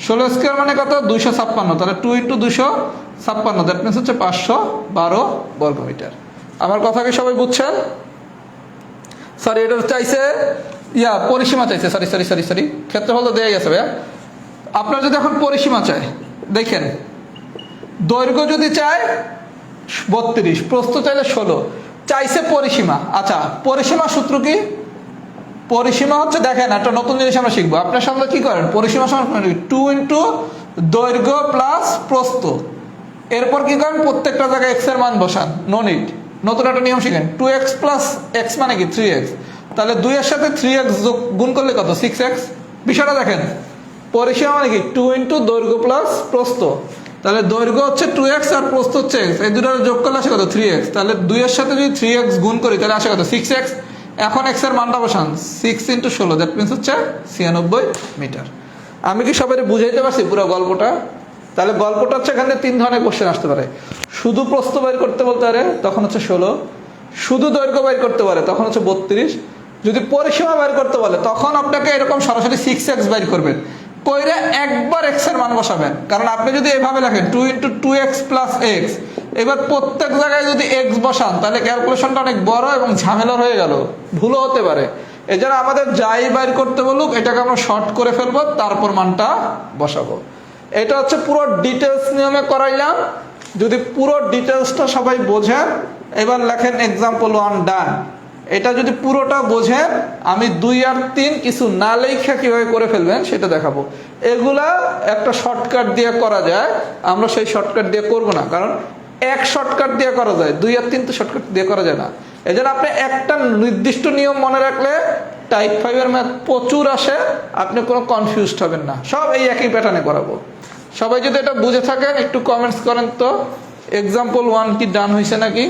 16² মানে কত 256, তাহলে 2 × 256, দ্যাট মিনস হচ্ছে 512 বর্গমিটার। আমার কথা কি সবাই বুঝছেন? সরি, এটা চাইছে পরিসীমা চাইছে, সরি, ক্ষেত্রফল তো দেয়া গেছে ভাইয়া। আপনার যদি এখন পরিসীমা চায়, দেখেন দৈর্ঘ্য যদি চায় 32, প্রস্থ চাইলে 16, চাইছে পরিসীমা। আচ্ছা, পরিসীমা সূত্র কি? পরিসীমা হচ্ছে, দেখেন একটা নতুন জিনিস আমরা শিখবো। আপনার সামনে কি করেন, পরিসীমা সমান 2 × দৈর্ঘ্য প্লাস প্রস্থ। এরপর কি করেন, প্রত্যেকটা জায়গায় x এর মান বসান, নো নিড। নতুন একটা নিয়ম শিখেন, 2x + x মানে কি 3x। তাহলে 2 এর সাথে 3x গুণ করলে কত 6x। বিষয়টা দেখেন, পরিসীমা মানে কি 2 × দৈর্ঘ্য প্লাস প্রস্থ। তাহলে দৈর্ঘ্য হচ্ছে 2x আর প্রস্থ হচ্ছে x, এই দুটো যোগ করলে আসে কত 3x। তাহলে 2 এর সাথে যদি 3x গুণ করি, তাহলে আসে কত 6x। এখন x এর মানটা বসান, 6 × 16, দ্যাট মিনস হচ্ছে 96 মিটার। আমি কি সবাই বুঝাইতে পারছি পুরো গল্পটা? তাহলে গল্পটা হচ্ছে, এখানে 3 ধরনের কোশ্চেন আসতে পারে। শুধু প্রস্থ বের করতে বলতে পারে, তখন হচ্ছে 16। শুধু দৈর্ঘ্য বের করতে পারে, তখন হচ্ছে 32। যদি পরিসীমা বের করতে বলে, তখন আপনাকে এরকম সরাসরি 6x বের করবেন, কইরে একবার x এর মান বসাবেন। কারণ আপনি যদি এভাবে লেখেন 2 × 2x + x, এবার প্রত্যেক জায়গায় যদি x বসান, তাহলে ক্যালকুলেশনটা অনেক বড় এবং ঝামেলার হয়ে গেল, ভুলও হতে পারে। এই জন্য আমাদের যাই বের করতে বলুক, এটাকে আমরা শর্ট করে ফেলবো, তারপর মানটা বসাবো। এটা হচ্ছে পুরো ডিটেলস নিয়মে করাইলাম। যদি পুরো ডিটেলসটা সবাই বোঝেন, এবার লেখেন এক্সাম্পল 1 ডান। এটা যদি পুরোটা বোঝেন, আমি 2 আর 3 কিছু না লেখা কিভাবে করে ফেলবেন সেটা দেখাবো। এগুলা একটা শর্টকাট দিয়ে করা যায়, আমরা সেই শর্টকাট দিয়ে করব না, কারণ এক শর্টকাট দিয়ে করা যায়, 2 আর 3 তো শর্টকাট দিয়ে করা যায় না। এই জন্য আপনি একটা নির্দিষ্ট নিয়ম মনে রাখলে টাইপ 5 এর ম্যাথ প্রচুর আসে, আপনি কোনো কনফিউজড হবেন না, সব এই একই প্যাটার্নে করাবো। সবাই যদি এটা বুঝে থাকেন, একটু কমেন্টস করেন তো এক্সাম্পল 1 কি ডান হয়েছে নাকি।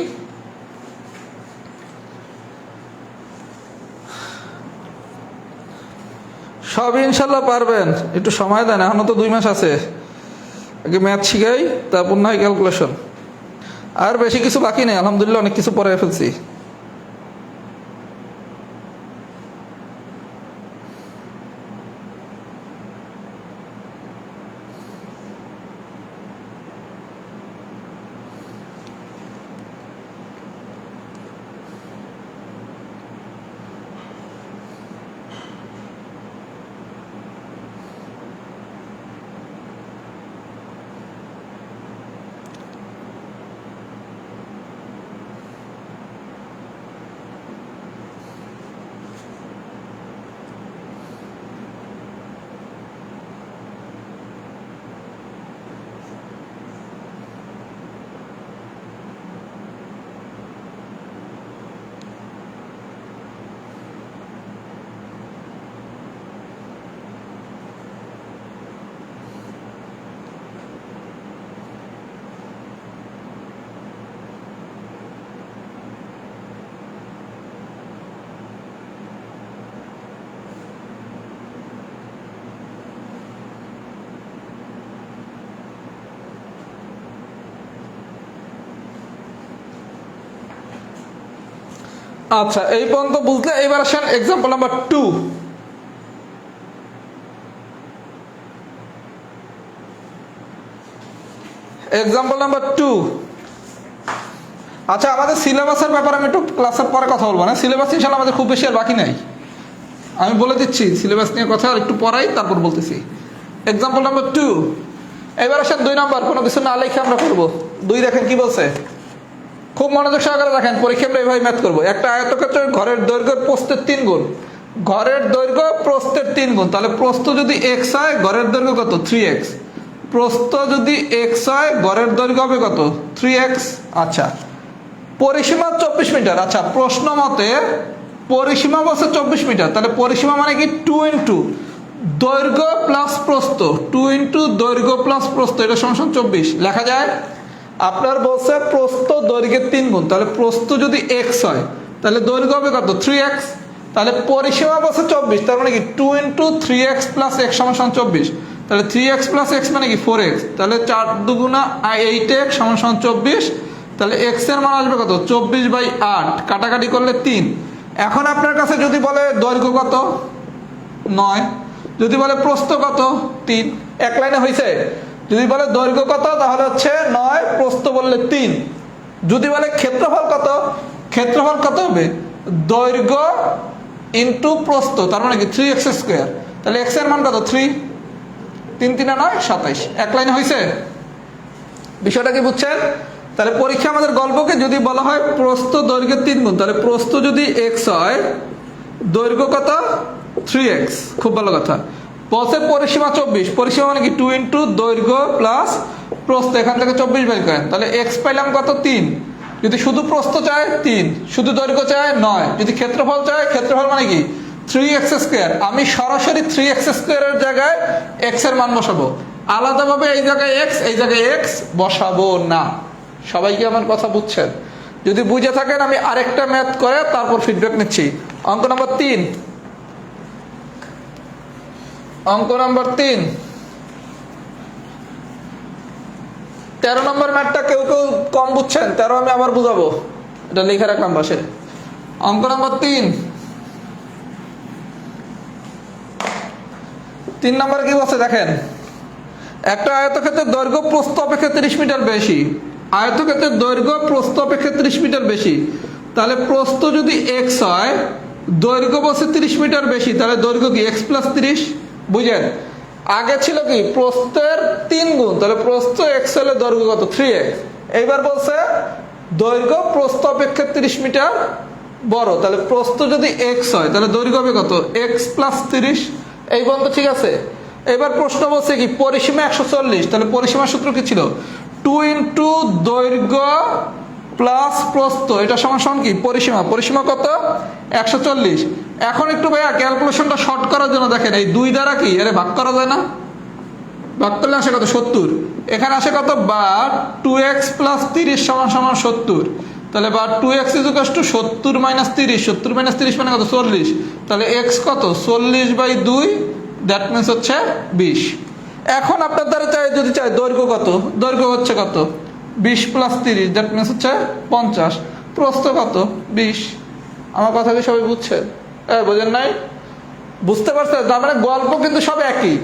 সব ইনশাল্লাহ পারবেন, একটু সময় দেন, এখনো তো 2 মাস আছে। আগে ম্যাথ শিখাই, তারপর না হয় ক্যালকুলেশন। আর বেশি কিছু বাকি নেই, আলহামদুলিল্লাহ অনেক কিছু পরে ফেলছি। আচ্ছা, এই পর্যন্ত বুঝলে এবার আসেন এক্সাম্পল নাম্বার 2। এক্সাম্পল নাম্বার 2, আচ্ছা, আমাদের সিলেবাসের ব্যাপারে আমি একটু ক্লাসের পরে কথা বলবো না। সিলেবাস ইনশাল্লাহ আমাদের খুব বেশি আর বাকি নাই, আমি বলে দিচ্ছি সিলেবাস নিয়ে কথা আর একটু পড়াই তারপর বলতেছি। এক্সাম্পল নাম্বার 2, এবার আসেন 2 নাম্বার, কোনো কিছু না লিখে আমরা করবো। 2 দেখেন কি বলছে, খুব মনোযোগ সহকারে দেখেন, পরীক্ষা আমরা এইভাবে ম্যাথ করবো। একটা আয়তক্ষেত্রের ঘরের দৈর্ঘ্য প্রস্থের 3 গুণ, ঘরের দৈর্ঘ্য প্রস্থের 3 গুণ, তাহলে প্রস্থ যদি x হয় ঘরের দৈর্ঘ্য কত 3x, প্রস্থ যদি x হয় ঘরের দৈর্ঘ্য হবে কত 3x। আচ্ছা, পরিসীমা 24 মিটার। আচ্ছা, প্রশ্ন মতে পরিসীমা বলছে 24 মিটার, তাহলে পরিসীমা মানে কি 2 ইন্টু দৈর্ঘ্য প্লাস প্রস্থ, 2 ইন্টু দৈর্ঘ্য প্লাস প্রস্থ, এটা সমান 24 লেখা যায়। আপনার বলছে প্রস্থ দৈর্ঘ্যের 3 গুণ, তাহলে প্রস্থ যদি x হয় তাহলে দৈর্ঘ্য হবে কত 3x, তাহলে পরিসীমা বলছে 24, তার মানে কি 2 ইন্টু 3x প্লাস x সমান 24, তাহলে 3x প্লাস x মানে কি 4x, তাহলে 4 দুগুণা 8x সমান 24, তাহলে x এর মান আসবে কত 24/8, কাটাকাটি করলে 3। এখন আপনার কাছে যদি বলে দৈর্ঘ্য কত 9, যদি বলে প্রস্থ কত 3, এক লাইনে হয়েছে। যদি বলে দৈর্ঘ্য কত তাহলে হচ্ছে 9, প্রস্থ বললে 3। যদি বলে ক্ষেত্রফল কত, ক্ষেত্রফল কত হবে দৈর্ঘ্য ইন্টু প্রস্থ, তার মানে কি 3x স্কোয়ার, তাহলে x এর মান কত 3, 3 3 9 27, এক লাইনে হয়েছে। বিষয়টা কি বুঝছেন? তাহলে পরীক্ষা আমাদের গল্পকে যদি বলা হয় প্রস্থ দৈর্ঘ্যের 3 গুণ, তাহলে প্রস্থ যদি x হয় দৈর্ঘ্য কত 3x, খুব ভালো কথা। বলছে পরিসীমা 24, পরিসীমা মানে কি 2 ইন্টু দৈর্ঘ্য প্লাস প্রস্থ, এখান থেকে 24 বের করেন, তাহলে x পাইলাম কত 3, যদি শুধু প্রস্থ চায় 3, শুধু দৈর্ঘ্য চায় 9, যদি ক্ষেত্রফল চায়, ক্ষেত্রফল মানে কি 3x স্কোয়ার। আমি সরাসরি 3x স্কোয়ারের জায়গায় x এর মান বসাবো, আলাদাভাবে এই জায়গায় x এই জায়গায় x বসাবো না। সবাই কি আমার কথা বুঝছেন? যদি বুঝে থাকেন আমি আরেকটা ম্যাথ করে তারপর ফিডব্যাক নিচ্ছি। অঙ্ক নাম্বার 3, অঙ্ক নাম্বার 3, 13 নম্বর ম্যাথটা কেউ কেউ কম বুঝছেন, 13 আমি আবার বুঝাবো, এটা লিখে রাখলাম পাশে। অঙ্ক নাম্বার 3 নম্বর কি বলছে দেখেন, একটা আয়তক্ষেত্রের দৈর্ঘ্য প্রস্থ অপেক্ষা 30 মিটার বেশি, আয়তক্ষেত্রের দৈর্ঘ্য প্রস্থ অপেক্ষা 30 মিটার বেশি, তাহলে প্রস্থ যদি x হয় দৈর্ঘ্য বলছে 30 মিটার বেশি, তাহলে দৈর্ঘ্য কি x প্লাস 30। বুঝেন, আগে ছিল কি প্রস্থের 3 গুণ, তাহলে প্রস্থ x হলে দৈর্ঘ্য কত 3x। এইবার বলছে দৈর্ঘ্য প্রস্থ অপেক্ষা 30 মিটার বড়, তাহলে প্রস্থ যদি x হয় তাহলে দৈর্ঘ্য হবে কত x প্লাস 30। এই পর্যন্ত ঠিক আছে। এবার প্রশ্ন বলছে কি পরিসীমা 140, তাহলে পরিসীমার সূত্র কি ছিল 2 ইন্টু দৈর্ঘ্য প্লাস প্রস্থ, এটা সমান কি পরিসীমা, পরিসীমা কত 140। এখন একটু ভাইয়া ক্যালকুলেশনটা শর্ট করার জন্য দেখেন এই 2 দ্বারা কি আরে ভাগ করা যায় না, ভাগ করলে আসে কত 70, এখানে আসে কত বা 2x প্লাস 30 সমান 70, তাহলে বা 2x equal to 70 minus 30, 70 minus 30 মানে কত 40, তাহলে x কত 40/2, দ্যাট মিনস হচ্ছে 20। এখন আপনার দ্বারা চাই যদি চাই দৈর্ঘ্য কত, দৈর্ঘ্য হচ্ছে কত 20 প্লাস 30, দ্যাট মিনস হচ্ছে 50, প্রস্থ কত 20। আমার কথা কি সবাই বুঝছেন? বোঝেন নাই? বুঝতে পারছেন? তার মানে গল্প কিন্তু সব একই,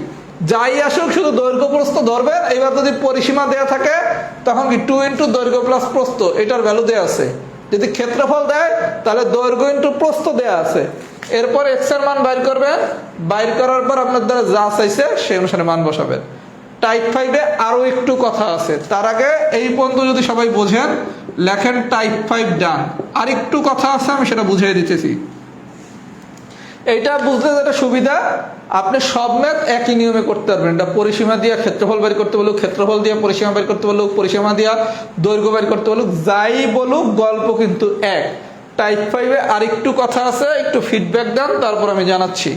যাই আসুক শুধু দৈর্ঘ্য প্রস্থ ধরবেন। এবার যদি পরিসীমা দেয়া থাকে তখন কি 2 ইন্টু দৈর্ঘ্য প্লাস প্রস্থ, এটার ভ্যালু দেয়া আছে। যদি ক্ষেত্রফল দেয় তাহলে দৈর্ঘ্য ইন্টু প্রস্থ দেয়া আছে। এরপর এক্স এর মান বাইর করবেন, বাইর করার পর আপনার দ্বারা যা চাইছে সেই অনুসারে মান বসাবেন। টাইপ 5-এ আরো একটু কথা আছে, তার আগে এই পর্যন্ত যদি সবাই বোঝেন লেখেন টাইপ 5 ডান। আর একটু কথা আছে আমি সেটা বুঝিয়ে দিতেছি। এইটা বুঝলে যেটা সুবিধা, আপনি সব ম্যাথ একই নিয়মে করতে পারবেন। এটা পরিসীমা দিয়ে ক্ষেত্রফল বের করতে বলুক, ক্ষেত্রফল দিয়ে পরিসীমা বের করতে বলুক, পরিসীমা দিয়া দৈর্ঘ্য বের করতে বলুক, যাই বলুক গল্প কিন্তু এক। টাইপ 5-এ আর একটু কথা আছে, একটু ফিডব্যাক দেন তারপর আমি জানাচ্ছি।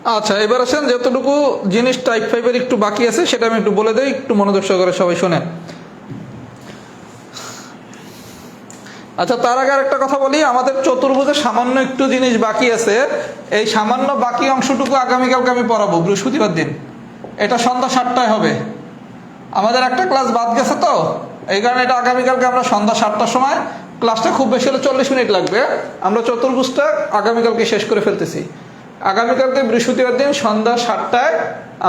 আচ্ছা, এবার আসেন যতটুকু জিনিস টাইপ 5 এর একটু বাকি আছে সেটা আমি একটু বলে দেই, একটু মনোযোগ সহকারে সবাই শোনেন। আচ্ছা, তার আগে একটা কথা বলি, আমাদের চতুর্ভুজে সামান্য একটু জিনিস বাকি আছে। এই সামান্য বাকি অংশটুকু আগামীকালকে আমি পড়াবো, বৃহস্পতিবার দিন। এটা সন্ধ্যা 7টায় হবে। আমাদের একটা ক্লাস বাদ গেছে তো, এই কারণে এটা আগামীকালকে আমরা সন্ধ্যা 7টার সময়, ক্লাসটা খুব বেশি হলে 40 মিনিট লাগবে। আমরা চতুর্ভুজটা আগামীকালকে শেষ করে ফেলতেছি। আগামীকালকে বৃহস্পতিবার দিন সন্ধ্যা 7টায়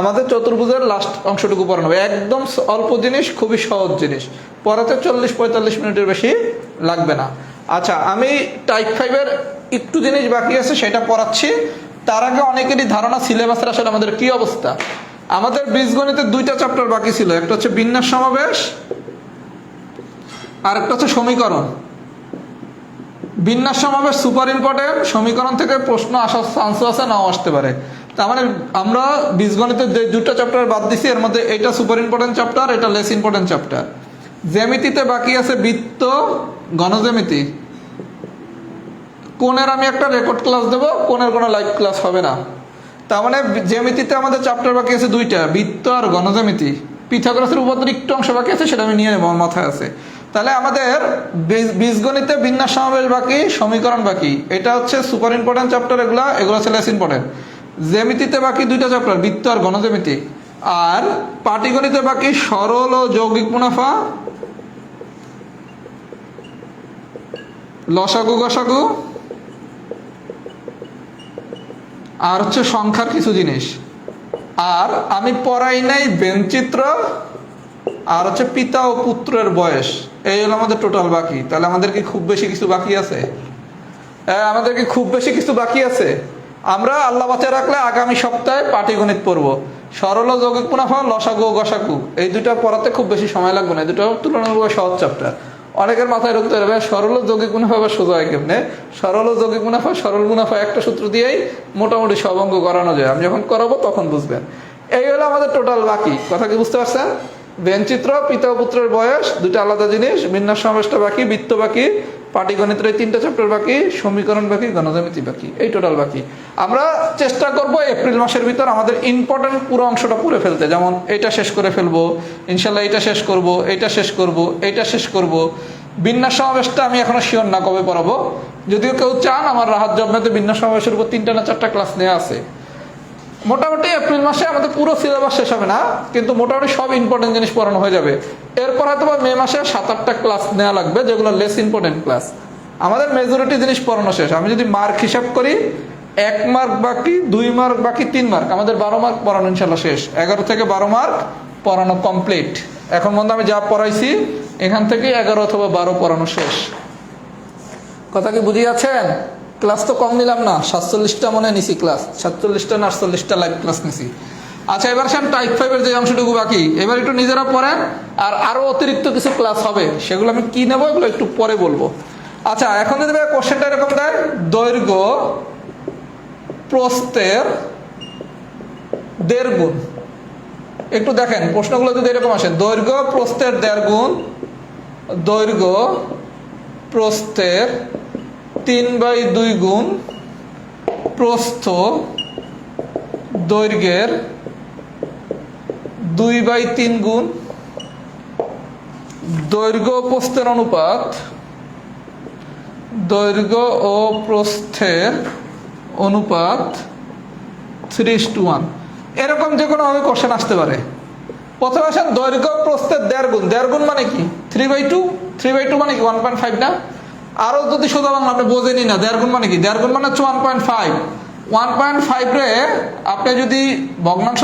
আমাদের চতুর্ভুজের লাস্ট অংশটুকু পড়ানো হবে। একদম অল্প জিনিস, খুবই সহজ জিনিস, পড়াতে 40-45 মিনিটের বেশি লাগবে না। আচ্ছা, আমি টাইপ 5 এর একটু জিনিস বাকি আছে সেটা পড়াচ্ছি। তার আগে অনেকেরই ধারণা সিলেবাসের আসলে আমাদের কি অবস্থা। আমাদের বীজগণিতের 2টা চ্যাপ্টার বাকি ছিল, একটা হচ্ছে বিন্যাস সমাবেশ আর একটা হচ্ছে সমীকরণ। বিন্যাস সমাবেশ সুপার ইম্পর্টেন্ট, সমীকরণ থেকে প্রশ্ন আসার চান্সও আছে, নাও আসতে পারে। তার মানে আমরা বীজগণিতের যে 2টা চ্যাপ্টার বাদ দিছি, এর মধ্যে এটা সুপার ইম্পর্টেন্ট চ্যাপ্টার, এটা লেস ইম্পর্টেন্ট চ্যাপ্টার। জ্যামিতিতে বাকি আছে বৃত্ত, গণজ্যামিতি। কোণের আমি একটা রেকর্ড ক্লাস দেবো, কোণের কোনো লাইভ ক্লাস হবে না। তার মানে জ্যামিতিতে আমাদের চ্যাপ্টার বাকি আছে 2টা, বৃত্ত আর গণজ্যামিতি। পিথাগোরাসের উপপাদ্যের একটু অংশ বাকি আছে, সেটা আমি নিয়ে নেব, আমার মাথায় আছে। তাহলে আমাদের বীজগণিতে বিন্যাস সমাবেশ বাকি, সমীকরণ বাকি। এটা হচ্ছে সুপার ইম্পর্টেন্ট চ্যাপ্টার, এগুলো হচ্ছে লেস ইম্পর্টেন্ট। জ্যামিতিতে বাকি 2টা চ্যাপ্টার, বৃত্ত আর গণজ্যামিতি। আর পাটিগণিতে বাকি সরল ও যৌগিক মুনাফা, লসাগু গসাগু, আর হচ্ছে সংখ্যার কিছু জিনিস। আর আমি পড়াই নাই বেনচিত্র, আর হচ্ছে পিতা ও পুত্রের বয়স। এই হলো আমাদের টোটাল বাকি। তাহলে আমাদের কি খুব বেশি কিছু বাকি আছে? আমাদের কি খুব বেশি কিছু বাকি আছে? আমরা আল্লাহ বাঁচায় রাখলে আগামী সপ্তাহে পাটিগণিত পড়বো। সরল ও যৌগিক মুনাফা, লসাগু ও গসাগু, এই 2টা পড়াতে খুব বেশি সময় লাগবে না। 2টা তুলনামূলক সহজ চ্যাপ্টার। অনেকের মাথায় ঢুকতে পারবে সরল ও যৌগিক মুনাফা আবার সোজা হয় কেমনে। সরল ও যৌগিক মুনাফা, সরল মুনাফা একটা সূত্র দিয়েই মোটামুটি সব অঙ্ক করানো যায়। আমি যখন করাবো তখন বুঝবেন। এই হলো আমাদের টোটাল বাকি। কথা কি বুঝতে পারছেন? বেনচিত্র, পিতা ও পুত্রের বয়স 2টা আলাদা জিনিস, বিন্যাস সমাবেশটা বাকি, বৃত্ত বাকি, পাটিগণিতের এই 3টা চ্যাপ্টার বাকি, সমীকরণ বাকি, গণজ্যামিতি বাকি। এই টোটাল বাকি। আমরা চেষ্টা করব এপ্রিল মাসের ভিতর আমাদের ইম্পর্টেন্ট পুরো অংশটা পড়ে ফেলতে। যেমন এটা শেষ করে ফেলবো ইনশাল্লাহ, এটা শেষ করব, এটা শেষ করব, এটা শেষ করব। বিন্যাস সমাবেশটা আমি এখনো শিওর না কবে পড়াবো। যদিও কেউ চান, আমার রাহাত জবনাতে বিন্যাস সমাবেশের উপর 3টা না 4টা ক্লাস নেওয়া আছে। মোটামুটি এপ্রিল মাসে আমাদের পুরো সিলেবাস শেষ হবে না, কিন্তু মোটামুটি সব ইম্পর্টেন্ট জিনিস পড়ানো হয়ে যাবে। এরপর হয়তো মে মাসে 7-8টা ক্লাস নেওয়া লাগবে, যেগুলো লেস ইম্পর্টেন্ট ক্লাস। আমাদের মেজরিটি জিনিস পড়ানো শেষ। আমি যদি মার্ক হিসাব করি, 1 মার্ক বাকি, 2 মার্ক বাকি, 3 মার্ক, আমাদের 12 মার্ক পড়ানো ইনশাল্লাহ শেষ। 11 থেকে 12 মার্ক পড়ানো কমপ্লিট। এখন মধ্যে আমি যা পড়াইছি এখান থেকে 11 অথবা 12 পড়ানো শেষ। কথা কি বুঝিয়ে আছেন? ক্লাস তো কম নিলাম না, 47টা মনে নিছি ক্লাস, 47টা না 48টা লাইভ ক্লাস নিছি। আচ্ছা, এবার আসেন টাইপ 5 এর যে অংশটুকু বাকি, এবার একটু নিজেরা পড়েন। আর আরো অতিরিক্ত কিছু ক্লাস হবে, সেগুলো আমি কি নেবো এগুলো একটু পরে বলবো। আচ্ছা, এখন যদি কোশ্চেনটা এরকম দেয়, দৈর্ঘ্য প্রস্থের 1.5 গুণ। একটু দেখেন প্রশ্নগুলো যদি এরকম আসে, দৈর্ঘ্য প্রস্থের 1.5 গুণ, দৈর্ঘ্য প্রস্থের 3/2 গুণ, প্রস্থ দৈর্ঘ্যের 2/3 গুণ, দৈর্ঘ্য প্রস্থের অনুপাত, দৈর্ঘ্য ও প্রস্থের অনুপাত 3:1। এরকম যে কোনো ভাবে কোশ্চেন আসতে পারে। প্রথমে আসেন দৈর্ঘ্য প্রস্থের 1.5 গুণ। 1.5 গুণ মানে কি? 3/2। 3/2 মানে কি? 1.5 না? আরো যদি সোজা বাংলা আপনি বোঝেনি না, 1.5 গুণ মানে কি? 1.5 গুণ মানে হচ্ছে 1.5। 1.5 রে আপনি যদি ভগ্নাংশ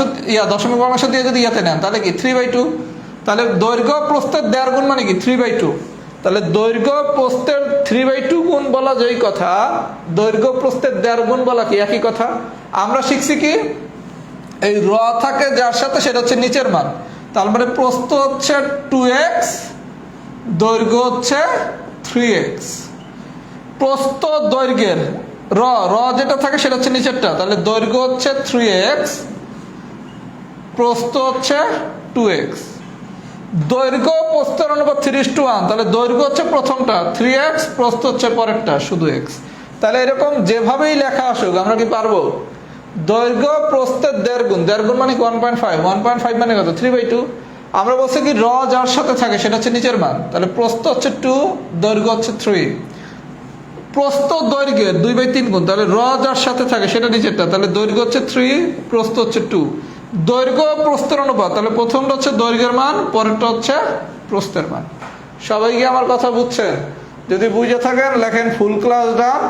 দশমিক ভগ্নাংশ দিয়ে যদি ইয়াতে নেন, তাহলে কি 3/2। তাহলে দৈর্ঘ্য প্রস্থের 1.5 গুণ মানে কি? 3/2। তাহলে দৈর্ঘ্য প্রস্থের 3/2 গুণ বলা যেই কথা, দৈর্ঘ্য প্রস্থের 1.5 গুণ বলা কি একই কথা। আমরা শিখছি কি, এই র থাকে যার সাথে সেটা হচ্ছে নিচের মান। তার মানে প্রস্থ হচ্ছে 2x, দৈর্ঘ্য হচ্ছে 3x। প্রস্থ দৈর্ঘ্যের র যেটা থাকে সেটা হচ্ছে নিচেরটা, তাহলে দৈর্ঘ্য হচ্ছে 3x, প্রস্থ হচ্ছে 2x। দৈর্ঘ্য প্রস্থের অনুপাত 3:1, তাহলে দৈর্ঘ্য হচ্ছে প্রথমটা 3x, প্রস্থ হচ্ছে পরেরটা শুধু x। তাহলে এরকম যেভাবেই লেখা আসুক আমরা কি পারবো? দৈর্ঘ্য প্রস্থের দেড় গুণ মানে 1.5, 1.5 মানে কত 3/2। আমরা বলছি কি র যার সাথে থাকে সেটা হচ্ছে নিচের মান, তাহলে প্রস্থ হচ্ছে 2, দৈর্ঘ্য হচ্ছে 3। প্রস্থ দৈর্ঘ্যের 2/3 গুণ, তাহলে র যার সাথে থাকে সেটা নিচেরটা, তাহলে দৈর্ঘ্য হচ্ছে 3, প্রস্থ হচ্ছে 2। দৈর্ঘ্য প্রস্থের অনুপাত, তাহলে প্রথমটা হচ্ছে দৈর্ঘ্যের মান, পরেরটা হচ্ছে প্রস্থের মান। সবাই কি আমার কথা বুঝছেন? যদি বুঝে থাকেন লেখেন ফুল ক্লাস ডান।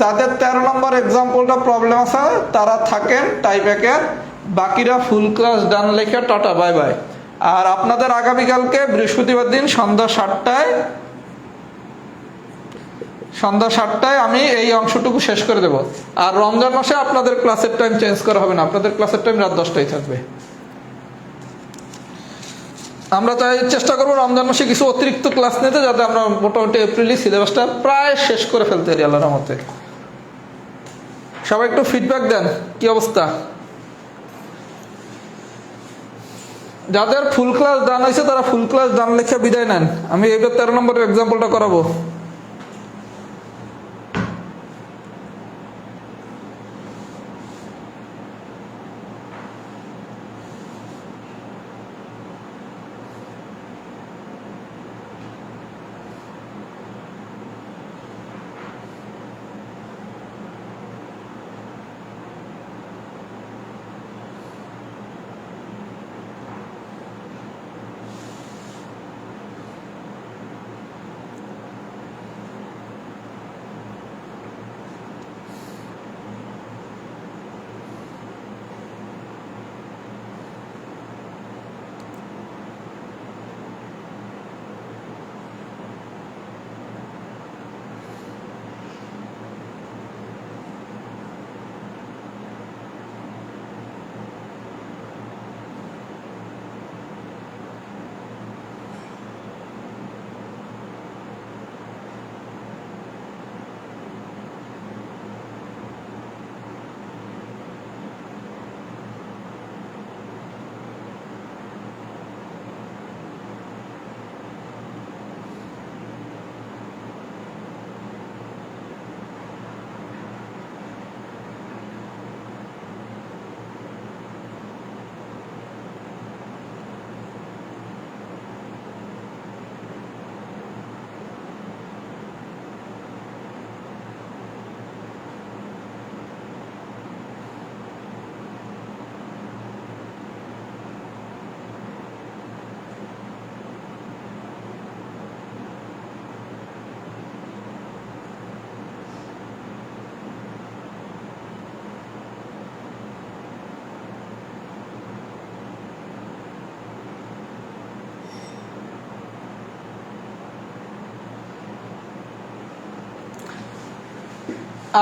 যাদের 13 নম্বর এক্সাম্পলটা প্রবলেম আছে তারা থাকেন টাইপ 1-এর, বাকিরা ফুল ক্লাস ডান লেখে টাটা বাই বাই। আর আপনাদের আগামীকালকে বৃহস্পতিবার দিন সন্ধ্যা 7টায় আমি এই অংশটুকু শেষ করে দেব। আর রমজান মাসে আপনাদের ক্লাসের টাইম চেঞ্জ করা হবে না, আপনাদের ক্লাসের টাইম রাত 10টায় থাকবে। আমরা তাই চেষ্টা করবো রমজান মাসে কিছু অতিরিক্ত ক্লাস নিতে, যাতে আমরা মোটামুটি এপ্রিলে সিলেবাসটা প্রায় শেষ করে ফেলতে পারি আল্লাহর রহমতে। সবাই একটু ফিডব্যাক দেন কি অবস্থা। যাদের ফুল ক্লাস ডান হয়েছে তারা ফুল ক্লাস ডান লেখা বিদায় নেন। আমি এবার 13 নম্বরের এক্সাম্পলটা করাবো।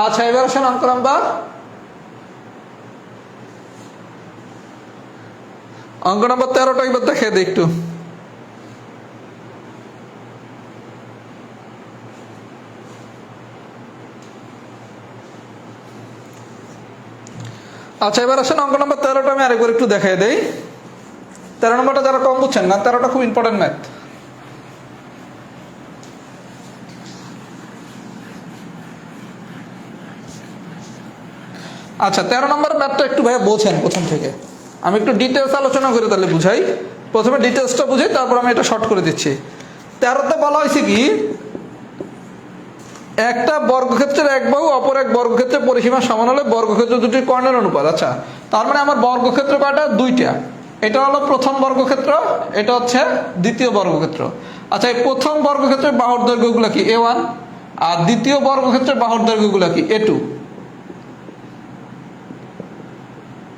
আচ্ছা, এবার আসেন অঙ্ক নাম্বার 13টা এবার দেখে দিই একটু। আচ্ছা, এবার আসেন অঙ্ক নাম্বার 13টা আমি আরেকবার একটু দেখাই দেই। 13 নম্বরটা যারা কম বুঝছেন না, 13টা খুব ইম্পর্টেন্ট ম্যাথ। আচ্ছা, 13 নম্বর ম্যাথটা একটু ভাইয়া বোঝেন প্রথম থেকে, আমি একটু ডিটেলস আলোচনা করে তাহলে বুঝাই। প্রথমে ডিটেলসটা বুঝাই, তারপর আমি এটা শর্ট করে দিচ্ছি। 13তে বলা হয়েছে কি, একটা বর্গক্ষেত্রের এক বাহু অপর এক বর্গক্ষেত্রের পরিসীমা সমান হলে বর্গক্ষেত্র দুটির কর্ণের অনুপাত। আচ্ছা, তার মানে আমার বর্গক্ষেত্র কয়টা? 2টা। এটা হলো প্রথম বর্গক্ষেত্র, এটা হচ্ছে দ্বিতীয় বর্গক্ষেত্র। আচ্ছা, এই প্রথম বর্গক্ষেত্রের বাহুর দৈর্ঘ্যগুলো কি A1, আর দ্বিতীয় বর্গক্ষেত্রের বাহুর দৈর্ঘ্যগুলো কি A2।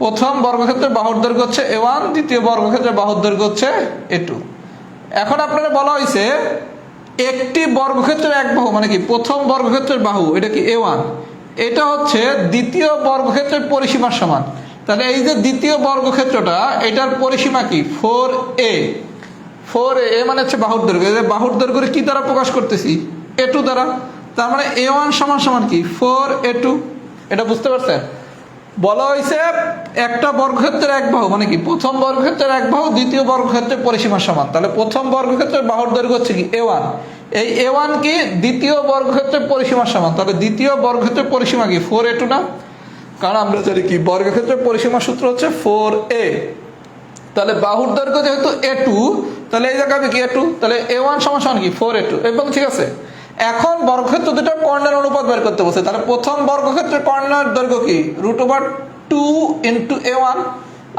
প্রথম বর্গক্ষেত্রের বাহুর দৈর্ঘ্য হচ্ছে A1, দ্বিতীয় বর্গক্ষেত্রের বাহুর দৈর্ঘ্য হচ্ছে A2। এখন আপনারা বলা হয়েছে একটি বর্গক্ষেত্রের এক বাহু মানে কি প্রথম বর্গক্ষেত্রের বাহু, এটা কি A1, এটা হচ্ছে দ্বিতীয় বর্গক্ষেত্রের পরিসীমার সমান। তাহলে এই যে দ্বিতীয় বর্গক্ষেত্রটা, এটার পরিসীমা কি 4A। 4A মানে হচ্ছে বাহুর দৈর্ঘ্য। বাহুর দৈর্ঘ্য কি দ্বারা প্রকাশ করতেছি? A2 দ্বারা। তার মানে A1 সমান সমান কি 4A2। এটা বুঝতে পারছেন? বলা হয়েছে একটা বর্গক্ষেত্রের এক বাহু মানে কি প্রথম বর্গক্ষেত্রের এক বাহু দ্বিতীয় বর্গক্ষেত্রের পরিসীমার সমান। তাহলে প্রথম বর্গক্ষেত্রের বাহুর দৈর্ঘ্য হচ্ছে কি A1, এই A1 কি দ্বিতীয় বর্গক্ষেত্রের পরিসীমার সমান। তাহলে দ্বিতীয় বর্গক্ষেত্রের পরিসীমা কি 4A2 না? কারণ আমরা জানি কি বর্গক্ষেত্রের পরিসীমা সূত্র হচ্ছে 4a। তাহলে বাহুর দৈর্ঘ্য যেহেতু a2, তাহলে এই জায়গায় কি a2, তাহলে a1 সমান কি 4a2। এবং ঠিক আছে, এখন বর্গক্ষেত্র দুটো কর্ণের অনুপাত বের করতে বসে। তাহলে প্রথম বর্গক্ষেত্রের কর্ণের দৈর্ঘ্য কি √2 ইন্টু a1,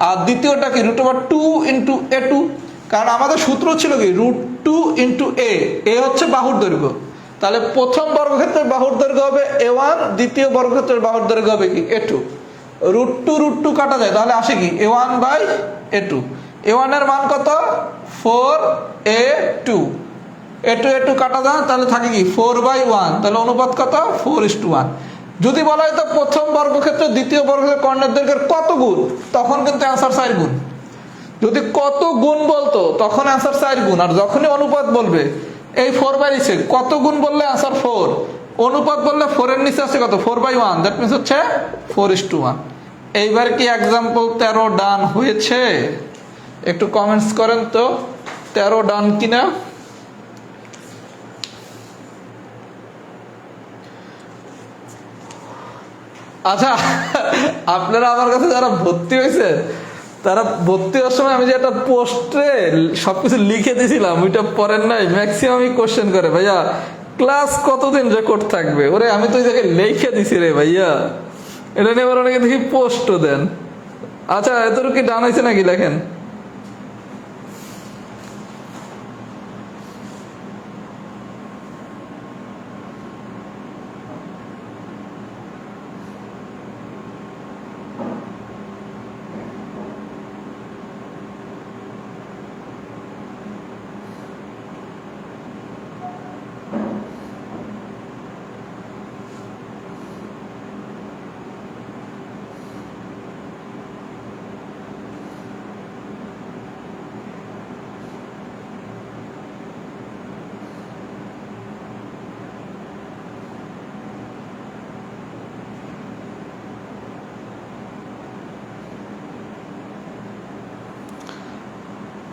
আর দ্বিতীয়টা কি √2 ইন্টু a2। কারণ আমাদের সূত্র ছিল কি √2 ইন্টু a হচ্ছে বাহুর দৈর্ঘ্য। তাহলে প্রথম বর্গক্ষেত্রের বাহুর দৈর্ঘ্য হবে a1, দ্বিতীয় বর্গক্ষেত্রের বাহুর দৈর্ঘ্য হবে কি a2। √2 কাটা যায়, তাহলে আসে কি a1 বাই a2। a1 এর মান কত 4a2, a2 কাটা যায়, তাহলে থাকে কি 4/1, তাহলে অনুপাত কত 4:1। যদি বলা হয় তো প্রথম বর্গক্ষেত্রের দ্বিতীয় বর্গক্ষেত্রের কর্ণের দৈর্ঘ্যের কত গুণ, তখন কিন্তু অ্যান্সার 4 গুণ। যদি কত গুণ বলতো তখন অ্যান্সার 4 গুণ, আর যখনই অনুপাত বলবে এই 4/6 কত গুণ বললে অ্যান্সার 4, অনুপাত বললে 4 এর নিচে আছে কত 4/1, দ্যাট মিনস হচ্ছে 4:1। এইবার কি এক্সাম্পল 13 ডান হয়েছে? একটু কমেন্টস করেন তো 13 ডান কিনা। আচ্ছা, আপনারা আমার কাছে যারা ভর্তি হয়েছে, তারা ভর্তি হওয়ার সময় আমি যে একটা পোস্টে সবকিছু লিখে দিয়েছিলাম, ওইটা পড়েন নাই? ম্যাক্সিমামই কোশ্চেন করে ভাইয়া ক্লাস কতদিন রেকর্ড থাকবে। ওরে আমি তো ওই জায়গায় লিখে দিছি রে ভাইয়া, এটা নিয়ে আবার অনেকে দেখি পোস্টও দেন। আচ্ছা, এতটুকু কি ডান হয়েছে নাকি লেখেন।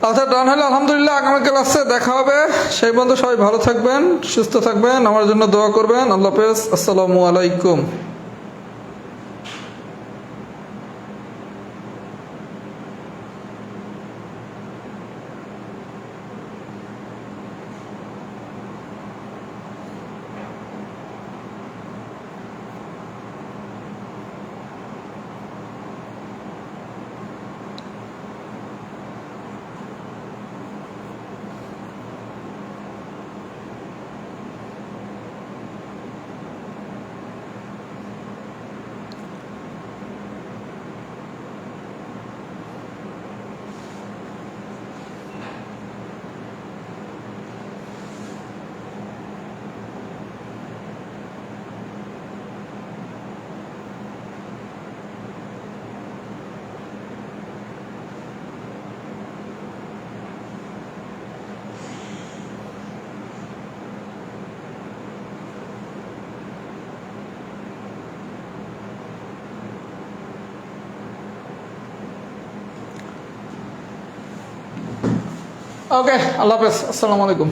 আচ্ছা, ডান হলে আলহামদুলিল্লাহ। আগামী ক্লাসে দেখা হবে। সেই পর্যন্ত সবাই ভালো থাকবেন, সুস্থ থাকবেন, আমার জন্য দোয়া করবেন। আল্লাহ হাফেজ, আসসালামু আলাইকুম। ওকে, আল্লাহ হাফেজ, আসসালামু আলাইকুম।